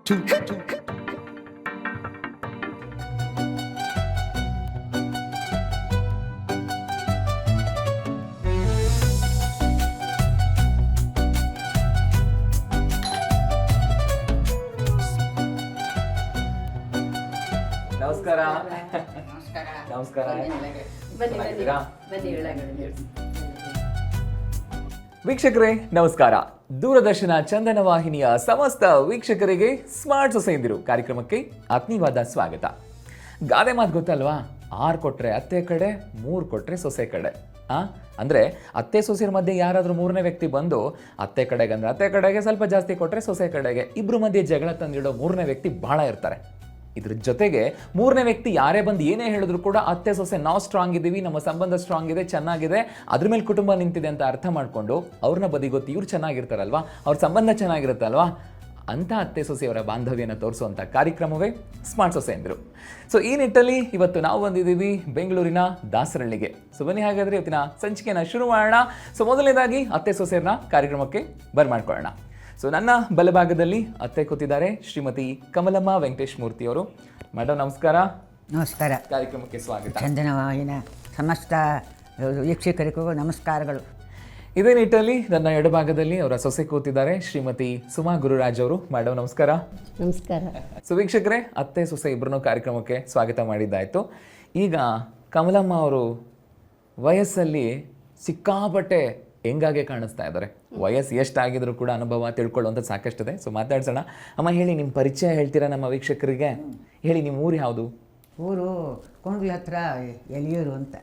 ನಮಸ್ಕಾರ. ನಮಸ್ಕಾರ. ವೀಕ್ಷಕರೇ ನಮಸ್ಕಾರ. ದೂರದರ್ಶನ ಚಂದನ ವಾಹಿನಿಯ ಸಮಸ್ತ ವೀಕ್ಷಕರಿಗೆ ಸ್ಮಾರ್ಟ್ ಸೊಸೆಯಂದಿರು ಕಾರ್ಯಕ್ರಮಕ್ಕೆ ಆತ್ಮೀಯವಾದ ಸ್ವಾಗತ. ಗಾದೆ ಮಾತು ಗೊತ್ತಲ್ವಾ? 6 ಕೊಟ್ರೆ ಅತ್ತೆ ಕಡೆ, 3 ಕೊಟ್ರೆ ಸೊಸೆ ಕಡೆ. ಅಂದ್ರೆ ಅತ್ತೆ ಸೊಸೆಯ ಮಧ್ಯೆ ಯಾರಾದ್ರೂ 3ನೇ ವ್ಯಕ್ತಿ ಬಂದು ಅತ್ತೆ ಕಡೆಗೆ ಅಂದ್ರೆ ಅತ್ತೆ ಕಡೆಗೆ ಸ್ವಲ್ಪ ಜಾಸ್ತಿ ಕೊಟ್ರೆ ಸೊಸೆ ಕಡೆಗೆ, ಇಬ್ರು ಮಧ್ಯೆ ಜಗಳ ತಂದಿಡೋ 3ನೇ ವ್ಯಕ್ತಿ ಬಹಳ ಇರ್ತಾರೆ. ಇದ್ರ ಜೊತೆಗೆ 3ನೇ ವ್ಯಕ್ತಿ ಯಾರೇ ಬಂದು ಏನೇ ಹೇಳಿದ್ರು ಕೂಡ ಅತ್ತೆ ಸೊಸೆ ನಾವು ಸ್ಟ್ರಾಂಗ್ ಇದ್ದೀವಿ, ನಮ್ಮ ಸಂಬಂಧ ಸ್ಟ್ರಾಂಗ್ ಇದೆ, ಚೆನ್ನಾಗಿದೆ, ಅದ್ರ ಮೇಲೆ ಕುಟುಂಬ ನಿಂತಿದೆ ಅಂತ ಅರ್ಥ ಮಾಡ್ಕೊಂಡು ಅವ್ರನ್ನ ಬದಿಗೊತ್ತಿ ಇವ್ರು ಚೆನ್ನಾಗಿರ್ತಾರಲ್ವಾ, ಅವ್ರ ಸಂಬಂಧ ಚೆನ್ನಾಗಿರುತ್ತಲ್ವಾ ಅಂತ ಅತ್ತೆ ಸೊಸೆಯವರ ಬಾಂಧವ್ಯನ ತೋರಿಸುವಂಥ ಕಾರ್ಯಕ್ರಮವೇ ಸ್ಮಾರ್ಟ್ ಸೊಸೆಯಂದ್ರು. ಸೊ ಈ ನಿಟ್ಟಲ್ಲಿ ಇವತ್ತು ನಾವು ಬಂದಿದ್ದೀವಿ ಬೆಂಗಳೂರಿನ ದಾಸರಳ್ಳಿಗೆ. ಸೊ ಬನ್ನಿ ಹಾಗಾದ್ರೆ ಇವತ್ತಿನ ಸಂಚಿಕೆನ ಶುರು ಮಾಡೋಣ. ಸೊ ಮೊದಲನೇದಾಗಿ ಅತ್ತೆ ಸೊಸೆಯರನ್ನ ಕಾರ್ಯಕ್ರಮಕ್ಕೆ ಬರ್ಮಾಡ್ಕೊಳ್ಳೋಣ. ಸೊ ನನ್ನ ಬಲಭಾಗದಲ್ಲಿ ಅತ್ತೆ ಕೂತಿದ್ದಾರೆ ಶ್ರೀಮತಿ ಕಮಲಮ್ಮ ವೆಂಕಟೇಶ್ ಮೂರ್ತಿ ಅವರು. ಮೇಡಮ್ ನಮಸ್ಕಾರ. ನಮಸ್ಕಾರ. ಕಾರ್ಯಕ್ರಮಕ್ಕೆ ಸ್ವಾಗತ. ಚಂದನ ವಾಹಿನಿಯ ಸಮಸ್ತ ವೀಕ್ಷಕರಿಗೂ ನಮಸ್ಕಾರಗಳು. ಇದೇ ನಿಟ್ಟಲ್ಲಿ ನನ್ನ ಎಡಭಾಗದಲ್ಲಿ ಅವರ ಸೊಸೆ ಕೂತಿದ್ದಾರೆ ಶ್ರೀಮತಿ ಸುಮಾ ಗುರುರಾಜ್ ಅವರು. ಮೇಡಮ್ ನಮಸ್ಕಾರ. ನಮಸ್ಕಾರ. ಸೊ ವೀಕ್ಷಕರೇ, ಅತ್ತೆ ಸೊಸೆ ಇಬ್ಬರನ್ನೂ ಕಾರ್ಯಕ್ರಮಕ್ಕೆ ಸ್ವಾಗತ ಮಾಡಿದ್ದಾಯಿತು. ಈಗ ಕಮಲಮ್ಮ ಅವರು ವಯಸ್ಸಲ್ಲಿ ಸಿಕ್ಕಾಪಟ್ಟೆ ಹೆಂಗಾಗೆ ಕಾಣಿಸ್ತಾ ಇದ್ದಾರೆ. ವಯಸ್ಸು ಎಷ್ಟಾಗಿದ್ರು ಕೂಡ ಅನುಭವ ತಿಳ್ಕೊಳ್ಳುವಂಥದ್ದು ಸಾಕಷ್ಟಿದೆ. ಸೊ ಮಾತಾಡ್ಸೋಣ. ಅಮ್ಮ ಹೇಳಿ, ನಿಮ್ಮ ಪರಿಚಯ ಹೇಳ್ತೀರಾ ನಮ್ಮ ವೀಕ್ಷಕರಿಗೆ? ಹೇಳಿ, ನಿಮ್ಮ ಊರು ಯಾವುದು? ಊರು ಕೊಂಡ್ಲ ಹತ್ರ ಎಲಿಯೂರು ಅಂತ.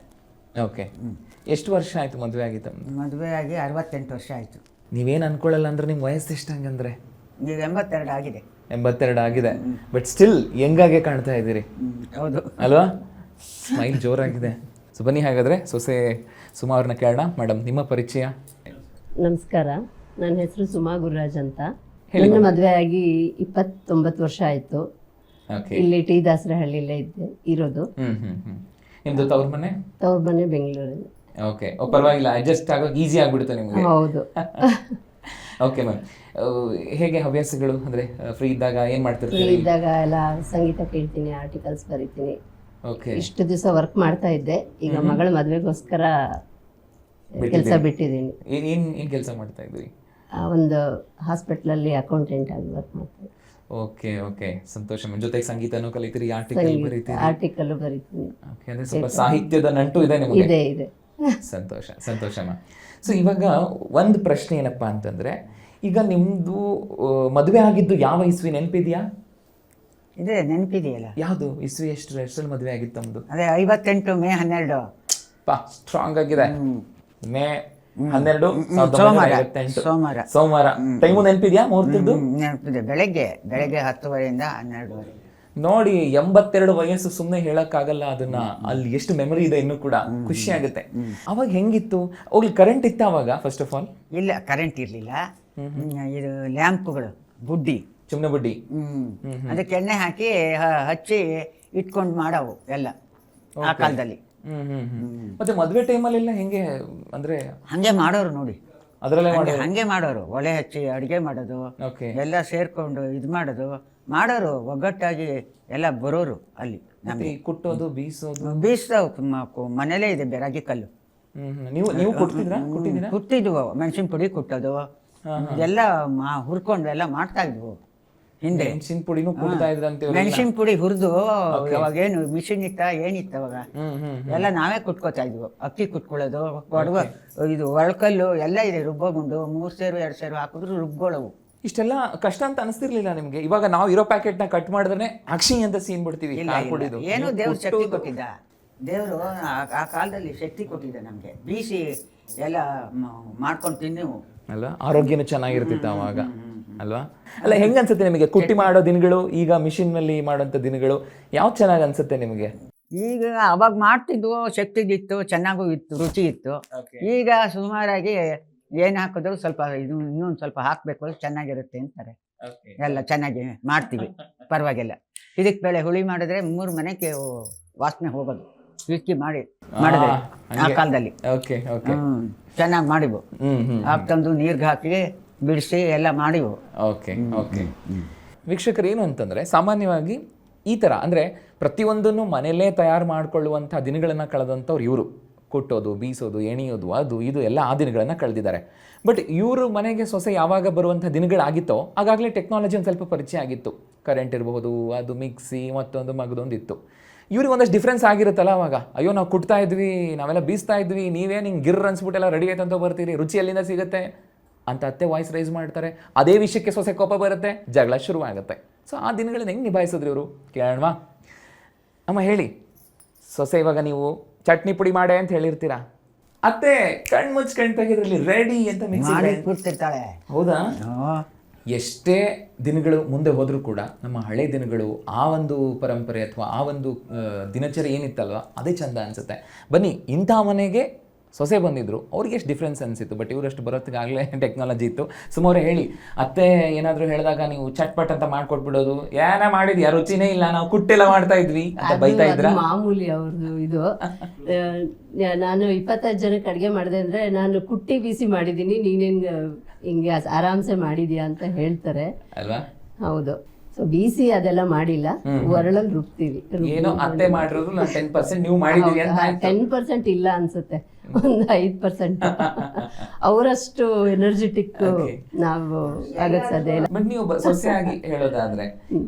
ಓಕೆ. ಎಷ್ಟು ವರ್ಷ ಆಯಿತು ಮದುವೆ ಆಗಿತ್ತು? ಮದುವೆ ಆಗಿ 68 ವರ್ಷ ಆಯಿತು. ನೀವೇನು ಅನ್ಕೊಳ್ಳಲ್ಲ ಅಂದ್ರೆ ನಿಮ್ಮ ವಯಸ್ಸು ಎಷ್ಟು ಹಂಗಂದ್ರೆ? ಈಗ 82 ಆಗಿದೆ. 82 ಆಗಿದೆ. ಬಟ್ ಸ್ಟಿಲ್ ಹೆಂಗಾಗೆ ಕಾಣ್ತಾ ಇದ್ದೀರಿ, ಹೌದು ಅಲ್ವಾ? ಸ್ಮೈಲ್ ಜೋರಾಗಿದೆ. ಸೊ ಬನ್ನಿ ಹಾಗಾದರೆ ಸೊಸೆ ಸುಮಾ ಅವ್ರನ್ನ ಕೇಳೋಣ. ಮೇಡಮ್ ನಿಮ್ಮ ಪರಿಚಯ? ನಮಸ್ಕಾರ. ನನ್ನ ಹೆಸರು ಸುಮಾ ಗುರುರಾಜ್ ಅಂತ. ನನ್ನ ಮದುವೆ ಆಗಿ 29 ವರ್ಷ ಆಯಿತು. ಇಲ್ಲಿ ಟಿ ದಾಸರಹಳ್ಳಿಲೇ ಇರೋದು. ನಿಮ್ದು ತವ್ರ ಮನೆ? ತವ್ರ ಮನೆ ಬೆಂಗಳೂರಲ್ಲಿ. ಓಕೆ. ಪರವಾಗಿಲ್ಲ, ಅಡ್ಜಸ್ಟ್ ಆಗೋಕೆ ಈಸಿ ಆಗ್ಬಿಡುತ್ತೆ ನಿಮಗೆ? ಹೌದು. Okay ma'am. ಹೇಗೆ ಹವ್ಯಾಸಗಳು ಅಂದ್ರೆ ಫ್ರೀ ಇದ್ದಾಗ ಏನು ಮಾಡ್ತಿರ್ತೀರಿ? ಫ್ರೀ ಇದ್ದಾಗ ಎಲ್ಲ ಸಂಗೀತ ಕೇಳ್ತೀನಿ, ಆರ್ಟಿಕಲ್ಸ್ ಬರೀತೀನಿ. ಓಕೆ. ಇಷ್ಟು ದಿವಸ ವರ್ಕ್ ಮಾಡ್ತಾ ಇದ್ದೆ. ಈಗ ಮಗಳ ಮದುವೆಗೋಸ್ಕರ ಕೆಲಸ ಬಿಟ್ಟಿದ್ದೀನಿ. ಏನು ಕೆಲಸ ಮಾಡ್ತಾ ಇದ್ರಿ? ಒಂದು ಹಾಸ್ಪಿಟ್ಲಲ್ಲಿ ಅಕೌಂಟೆಂಟ್ ಆಗಿ ವರ್ಕ್ ಮಾಡ್ತೀನಿ. ಓಕೆ ಓಕೆ, ಸಂತೋಷ. ಜೊತೆಗೆ ಸಂಗೀತನೂ ಕಲಿತೀರಿ, ಆರ್ಟಿಕಲ್ ಬರೀತೀರಿ? ಆರ್ಟಿಕಲ್ ಬರೀತೀನಿ. ಓಕೆ, ಅಂದ್ರೆ ಸ್ವಲ್ಪ ಸಾಹಿತ್ಯದ ನಂಟು ಇದೆ ನಿಮಗೆ? ಇದೆ ಇದೆ. ಸಂತೋಷ ಸಂತೋಷಮ್ಮ. ಸೊ ಇವಾಗ ಒಂದು ಪ್ರಶ್ನೆ ಏನಪ್ಪಾ ಅಂತಂದ್ರೆ, ಈಗ ನಿಮ್ದು ಮದುವೆ ಆಗಿದ್ದು ಯಾವ ಇಸ್ವಿ ನೆನಪಿದೆಯಾ? ಇದೆ, ನೆನಪಿದೆಯಲ್ಲ. ಯಾವುದು ಇಸ್ವಿ? ಎಷ್ಟರಲ್ಲಿ ಮದುವೆ ಆಗಿತ್ತು ನಮ್ದು? ಅದೇ 58 ಮೇ 12. ಸ್ಟ್ರಾಂಗ್ ಆಗಿದೆ. ಮೇ 12 ಸೋಮವಾರ. ಸೋಮವಾರ. ಟೈಮು ನೆನಪಿದ್ಯಾ? ಮುಹೂರ್ತದ್ದು ನೆನಪಿದೆ. ಬೆಳಗ್ಗೆ 10:30 12 ನೋಡಿ. 82 ವಯಸ್ಸು ಸುಮ್ಮನೆ ಹೇಳಕ್ಕಾಗಲ್ಲ ಅದನ್ನ. ಅಲ್ಲಿ ಎಷ್ಟು ಮೆಮೊರಿ ಇದೆ ಇನ್ನೂ ಕೂಡ. ಖುಷಿ ಆಗುತ್ತೆ. ಅವಾಗ ಹೆಂಗಿತ್ತು? ಹೋಗ್ಲಿ, ಕರೆಂಟ್ ಇತ್ತ ಅವಾಗ? ಫಸ್ಟ್ ಆಫ್ ಆಲ್ ಇಲ್ಲ, ಕರೆಂಟ್ ಇರಲಿಲ್ಲ. ಇದು ಲ್ಯಾಂಪ್ಗಳು, ಬುಡ್ಡಿ, ಸುಮ್ಮನೆ ಬುಡ್ಡಿ. ಅದಕ್ಕೆ ಎಣ್ಣೆ ಹಾಕಿ ಹಚ್ಚಿ ಇಟ್ಕೊಂಡು ಮಾಡವು ಎಲ್ಲ ಆ ಕಾಲದಲ್ಲಿ. ಮತ್ತೆ ಮದುವೆ ಟೈಮಲ್ಲೆಲ್ಲ ಹೆಂಗೆ ಅಂದ್ರೆ? ಹಂಗೆ ಮಾಡೋರು ನೋಡಿ. ಅದರಲ್ಲೇ ಹಂಗೆ ಮಾಡೋರು. ಒಲೆ ಹಚ್ಚಿ ಅಡುಗೆ ಮಾಡೋದು, ಎಲ್ಲ ಸೇರ್ಕೊಂಡು ಇದು ಮಾಡೋರು ಒಗ್ಗಟ್ಟಾಗಿ ಎಲ್ಲ ಬರೋರು. ಅಲ್ಲಿ ನಮಗೆ ಕುಟ್ಟೋದು, ಬೀಸೋದು ಮನೇಲೇ ಇದೆ ಬೆರಾಗಿ ಕಲ್ಲು. ನೀವು ಕುಟ್ಟಿದ್ದೀರಾ? ಕುಟ್ಟಿದ್ವು. ಮೆಣಸಿನ ಪುಡಿ ಕುಟ್ಟೋದು ಎಲ್ಲ ಹುರ್ಕೊಂಡು ಎಲ್ಲ ಮಾಡ್ತಾ ಇದ್ವು ಹಿಂದೆ. ಮೆಣಸಿನ ಪುಡಿನೂ ಕುಟ್ತಾ ಇದ್ರಂತೆ. ಮೆಣಸಿನ ಪುಡಿ ಹುರಿದು ಅವಾಗೇನು ಮಿಷಿನ್ ಏನಿತ್ತು ಅವಾಗ, ಎಲ್ಲ ನಾವೇ ಕುಟ್ಕೋತಾ ಇದ್ವು. ಅಕ್ಕಿ ಕುಟ್ಕೊಳ್ಳೋದು, ಇದು ಒಳಕಲ್ಲು ಎಲ್ಲ ಇದೆ. ರುಬ್ಬೋಗುಂಡು 3 ಸೇರು 2 ಸೇರು ಹಾಕಿದ್ರು ರುಬ್ಕೊಳ್ಳವು. ಇಷ್ಟೆಲ್ಲ ಕಷ್ಟ ಅಂತ ಅನಿಸ್ತಿರ್ಲಿಲ್ಲ ನಿಮ್ಗೆ? ಇವಾಗ ನಾವು ಇರೋ ಪ್ಯಾಕೆಟ್ ನ ಕಟ್ ಮಾಡಿದ್ರೆ ಅಕ್ಷಿ ಅಂತ ಸೀನ್ ಬಿಡ್ತೀವಿ. ಏನು ದೇವ್ರು ಶಕ್ತಿ ಕೊಟ್ಟಿದ್ದ. ದೇವರು ಆ ಕಾಲದಲ್ಲಿ ಶಕ್ತಿ ಕೊಟ್ಟಿದ್ದ ನಮ್ಗೆ. ಬೀಸಿ ಎಲ್ಲ ಮಾಡ್ಕೊಂಡು ತಿನ್ನಿವು ಅಲ್ವಾ? ಆರೋಗ್ಯನೂ ಚೆನ್ನಾಗಿರ್ತಿತ್ತು ಅವಾಗ ಅಲ್ವಾ? ಅಲ್ಲ, ಹೆಂಗ ಅನ್ಸುತ್ತೆ ನಿಮಗೆ ಕುಟ್ಟಿ ಮಾಡೋ ದಿನಗಳು, ಈಗ ಮಿಷಿನ್ ನಲ್ಲಿ ಮಾಡೋಂಥ ದಿನಗಳು ಯಾವ್ದು ಚೆನ್ನಾಗಿ ಅನ್ಸುತ್ತೆ ನಿಮಗೆ? ಈಗ ಅವಾಗ ಮಾಡ್ತಿದ್ವು, ಶಕ್ತಿಗಿತ್ತು, ಚೆನ್ನಾಗೂ ಇತ್ತು, ರುಚಿ ಇತ್ತು. ಈಗ ಸುಮಾರಾಗಿ ಏನು ಹಾಕಿದ್ರು ಸ್ವಲ್ಪ ಇದು ಇನ್ನೊಂದು ಸ್ವಲ್ಪ ಹಾಕಬೇಕು, ಚೆನ್ನಾಗಿರುತ್ತೆ ಅಂತಾರೆ. ಎಲ್ಲ ಚೆನ್ನಾಗಿ ಮಾಡ್ತೀವಿ, ಪರವಾಗಿಲ್ಲ. ಇದಕ್ಕೆ ಬೇಳೆ ಹುಳಿ ಮಾಡಿದ್ರೆ 3 ಮನೆಗೆ ವಾಸನೆ ಹೋಗೋದು. ರುಚಿ ಮಾಡಿದ್ರೆ ಆ ಕಾಲದಲ್ಲಿ ಚೆನ್ನಾಗಿ ಮಾಡಿವು. ಹಾಕ್ತಂದು ನೀರ್ಗೆ ಹಾಕಿ ಬಿಡಿಸಿ ಎಲ್ಲ ಮಾಡಿವು. Okay okay. ವೀಕ್ಷಕರು ಏನು ಅಂತಂದರೆ ಸಾಮಾನ್ಯವಾಗಿ ಈ ಥರ ಅಂದರೆ ಪ್ರತಿಯೊಂದನ್ನು ಮನೆಯಲ್ಲೇ ತಯಾರು ಮಾಡಿಕೊಳ್ಳುವಂಥ ದಿನಗಳನ್ನು ಕಳೆದಂಥವ್ರು ಇವರು. ಕುಟ್ಟೋದು, ಬೀಸೋದು, ಎಣಿಯೋದು, ಅದು ಇದು ಎಲ್ಲ ಆ ದಿನಗಳನ್ನು ಕಳೆದಿದ್ದಾರೆ. ಬಟ್ ಇವರು ಮನೆಗೆ ಸೊಸೆ ಯಾವಾಗ ಬರುವಂಥ ದಿನಗಳಾಗಿತ್ತೋ ಆಗಾಗಲೇ ಟೆಕ್ನಾಲಜಿ ಒಂದು ಸ್ವಲ್ಪ ಪರಿಚಯ ಆಗಿತ್ತು. ಕರೆಂಟ್ ಇರಬಹುದು, ಅದು ಮಿಕ್ಸಿ, ಮತ್ತೊಂದು ಮಗದೊಂದು ಇತ್ತು. ಇವ್ರಿಗೆ ಒಂದಷ್ಟು ಡಿಫ್ರೆನ್ಸ್ ಆಗಿರುತ್ತಲ್ಲ ಅವಾಗ. ಅಯ್ಯೋ ನಾವು ಕುಟ್ತಾ ಇದ್ವಿ, ನಾವೆಲ್ಲ ಬೀಸ್ತಾ ಇದ್ವಿ, ನೀವೇನು ಹಿಂಗೆ ಗಿರ್ ಅನ್ಸ್ಬಿಟ್ಟೆಲ್ಲ ರೆಡಿ ಆಯ್ತು ಅಂತ ಬರ್ತೀರಿ, ರುಚಿ ಎಲ್ಲಿಂದ ಸಿಗುತ್ತೆ ಅಂತ ಅತ್ತೆ ವಾಯ್ಸ್ ರೈಸ್ ಮಾಡ್ತಾರೆ. ಅದೇ ವಿಷಯಕ್ಕೆ ಸೊಸೆ ಕೋಪ ಬರುತ್ತೆ, ಜಗಳ ಶುರುವಾಗುತ್ತೆ. ಸೊ ಆ ದಿನಗಳನ್ನ ಹೆಂಗೆ ನಿಭಾಯಿಸಿದ್ರಿ ಇವರು ಕೇಳೋಣವಾ? ಅಮ್ಮ ಹೇಳಿ, ಸೊಸೆ ಇವಾಗ ನೀವು ಚಟ್ನಿ ಪುಡಿ ಮಾಡೆ ಅಂತ ಹೇಳಿರ್ತೀರಾ, ಅತ್ತೆ ಕಣ್ ಮುಚ್ಚಿ ಕಣ್ ತೆಗೆದ್ರಲ್ಲಿ ರೆಡಿ ಅಂತ ಮಾಡಿ ಕೂರ್ತಿರ್ತಾಳೆ. ಹೌದಾ? ಎಷ್ಟೇ ದಿನಗಳು ಮುಂದೆ ಹೋದರೂ ಕೂಡ ನಮ್ಮ ಹಳೆ ದಿನಗಳು, ಆ ಒಂದು ಪರಂಪರೆ ಅಥವಾ ಆ ಒಂದು ದಿನಚರಿ ಏನಿತ್ತಲ್ವ ಅದೇ ಚಂದ ಅನಿಸುತ್ತೆ. ಬನ್ನಿ, ಇಂಥ ಮನೆಗೆ ಸೊಸೆ ಬಂದಿದ್ರು, ಅವ್ರಿಗೆ ಎಷ್ಟು ಡಿಫ್ರೆನ್ಸ್ ಅನಿಸಿತ್ತು. ಬಟ್ ಇವರಷ್ಟು ಬರೋತ್ತಿಗಾಗಲೇ ಟೆಕ್ನಾಲಜಿ ಇತ್ತು. ಸುಮಾರು ಹೇಳಿ, ಅತ್ತೆ ಏನಾದರೂ ಹೇಳಿದಾಗ ನೀವು ಚಟ್ಪಟ್ ಅಂತ ಮಾಡ್ಕೊಟ್ಬಿಡೋದು, ಏನ ಮಾಡಿದ್ಯಾ ರುಚಿನೇ ಇಲ್ಲ, ನಾವು ಕುಟ್ಟೆಲ್ಲ ಮಾಡ್ತಾ ಇದ್ವಿ ಅಂತ ಬೈತಾ ಇದ್ರ? ಮಾಮೂಲಿ ಅವ್ರದ್ದು ಇದು. ನಾನು 25 ಜನಕ್ಕೆ ಅಡುಗೆ ಮಾಡಿದೆ ಅಂದರೆ ನಾನು ಕುಟ್ಟಿ ಬೀಸಿ ಮಾಡಿದ್ದೀನಿ, ನೀನೇನು ಹಿಂಗೆ ಆರಾಮ್ಸೆ ಮಾಡಿದ್ಯಾ ಅಂತ ಹೇಳ್ತಾರೆ ಅಲ್ವಾ? ಹೌದು. ಸೊ ಬೀಸಿ ಅದೆಲ್ಲ ಮಾಡಿಲ್ಲ, ಒರಳಲ್ಲಿ ರುಬ್ತೀವಿ. ಏನೋ ಅತ್ತೆ ಮಾಡಿರೋದು 10% ನೀವು ಮಾಡಿದೀವಿ ಅಂತ. 10% ಇಲ್ಲ ಅನ್ಸುತ್ತೆ, ಒಂದು 5%. ಅವರಷ್ಟು ಎನರ್ಜೆಟಿಕ್ ನಾವು ಆಗಕ್ ಸಾಧ್ಯ ಇಲ್ಲ. ಬಟ್ ನೀವು ಸೊಸೆಯಾಗಿ ಹೇಳೋದಾದ್ರೆ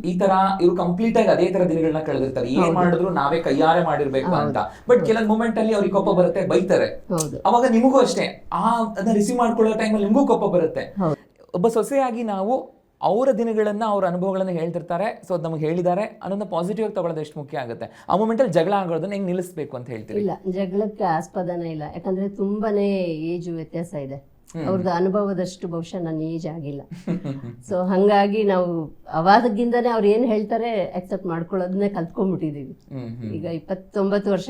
ಈ ತರ ಇವ್ರು ಕಂಪ್ಲೀಟ್ ಆಗಿ ಅದೇ ತರ ದಿನಗಳನ್ನ ಕಳೆದಿರ್ತಾರೆ, ಏನ್ ಮಾಡಿದ್ರು ನಾವೇ ಕೈಯಾರೆ ಮಾಡಿರ್ಬೇಕು ಅಂತ. ಬಟ್ ಕೆಲವೊಂದು ಮೂಮೆಂಟ್ ಅಲ್ಲಿ ಅವ್ರಿಗೆ ಕೋಪ ಬರುತ್ತೆ, ಬೈತಾರೆ. ಅವಾಗ ನಿಮಗೂ ಅಷ್ಟೇ ಅದನ್ನ ರಿಸೀವ್ ಮಾಡ್ಕೊಳ್ಳೋ ಟೈಮಲ್ಲಿ ನಿಮಗೂ ಕೋಪ ಬರುತ್ತೆ. ಒಬ್ಬ ಸೊಸೆಯಾಗಿ ನಾವು ಅವರ ದಿನಗಳನ್ನು, ಅವರ ಅನುಭವಗಳನ್ನು ಹೇಳ್ತಿರ್ತಾರೆ. ಸೊ ಅದು ನಮಗೆ ಹೇಳಿದ್ದಾರೆ ಅನ್ನೋದನ್ನ ಪಾಸಿಟಿವ್ ಆಗಿ ತಗೊಳ್ಳೋದು ಎಷ್ಟು ಮುಖ್ಯ ಆಗುತ್ತೆ. ಆ ಮೂಮೆಂಟಲ್ಲಿ ಜಗಳ ಆಗೋದನ್ನ ಹೆಂಗೆ ನಿಲ್ಲಿಸಬೇಕು ಅಂತ ಹೇಳ್ತೀವಿ? ಇಲ್ಲ, ಜಗಳಕ್ಕೆ ಆಸ್ಪದನೇ ಇಲ್ಲ. ಯಾಕಂದ್ರೆ ತುಂಬಾನೇ ಏಜ್ ವ್ಯತ್ಯಾಸ ಇದೆ. ಅವ್ರದ್ದು ಅನುಭವದಷ್ಟು ಬಹುಶಃ ನನ್ನ ಏಜ್ ಆಗಿಲ್ಲ. ಸೊ ಹಂಗಾಗಿ ನಾವು ಅವಾಗಿಂದನೇ ಅವ್ರು ಏನು ಹೇಳ್ತಾರೆ ಅಕ್ಸೆಪ್ಟ್ ಮಾಡ್ಕೊಳ್ಳೋದನ್ನೇ ಕಲ್ತ್ಕೊಂಡ್ಬಿಟ್ಟಿದೀವಿ. ಈಗ 29 ವರ್ಷ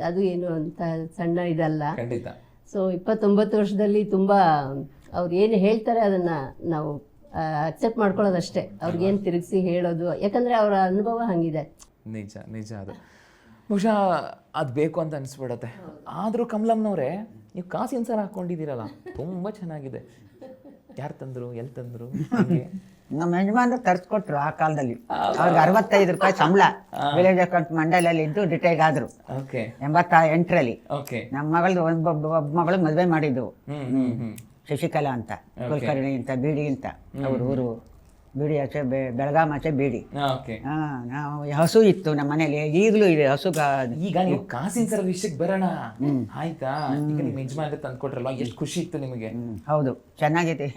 ಅದು ಏನು ಅಂತ ಸಣ್ಣ ಇದಲ್ಲ. ಸೊ 29 ವರ್ಷದಲ್ಲಿ ತುಂಬಾ ಅವ್ರು ಏನು ಹೇಳ್ತಾರೆ ಅದನ್ನ ನಾವು ಅಕ್ಸೆಪ್ಟ್ ಮಾಡ್ಕೊಳ್ಳೋದಷ್ಟೇ. ಅವ್ರಿಗೇನು ತಿರುಗಿಸಿ ಹೇಳೋದು, ಯಾಕಂದ್ರೆ ಅವರ ಅನುಭವ ಹಂಗಿದೆ. ನಿಜ ನಿಜ. ಅದು ಬಹುಶಃ ಅದು ಬೇಕು ಅಂತ ಅನಿಸ್ಬಿಡತ್ತೆ. ಆದರೂ ಕಮಲಮ್ನವ್ರೆ, ನೀವು ಕಾಸಿನ ಸರ ಹಾಕೊಂಡಿದ್ದೀರಲ್ಲ, ತುಂಬ ಚೆನ್ನಾಗಿದೆ. ಯಾರು ತಂದರು, ಎಲ್ಲಿ ತಂದರು? ನಮ್ಮ ಯಜಮಾನ್ರು ತರಿಸ್ಕೊಟ್ರು ಆ ಕಾಲದಲ್ಲಿ. ಅವ್ರಿಗೆ 65 ರೂಪಾಯಿ ಸಂಬಳ. ವಿಲೇಜ್ ಅಕೌಂಟ್ ಮಂಡಲಲ್ಲಿ ಇದ್ದು ರಿಟೈರ್ಡ್ ಆದ್ರು 88ರಲ್ಲಿ. ನಮ್ಮ ಮಗಳದು ಒಬ್ಬ ಮಗಳು ಮದುವೆ ಮಾಡಿದ್ದು, ಶಶಿಕಲಾ ಅಂತ, ಕುಲಕರ್ಣಿ ಅಂತ, ಬೀಡಿ ಅಂತ. ಅವ್ರ ಊರು ಬೀಡಿ ಆಚೆ, ಬೆಳಗಾಂ ಆಚೆ ಬೀಡಿ. ನಾವು ಹಸು ಇತ್ತು ನಮ್ಮ ಮನೇಲಿ, ಈಗಲೂ ಇದೆ ಹಸು. ಈಗ ನೀವು ಕಾಸಿನ ಸರ ವಿಷಯಕ್ಕೆ ಬರೋಣ ಆಯ್ತಾ? ಈಗ ನಿಮ್ಮ ಯಜಮಾನ್ರೆ ತಂದ್ಕೊಟ್ರಲ್ವಾ, ಎಷ್ಟು ಖುಷಿ ಇತ್ತು ನಿಮಗೆ? ಹೌದು, ಚೆನ್ನಾಗಿದೆ.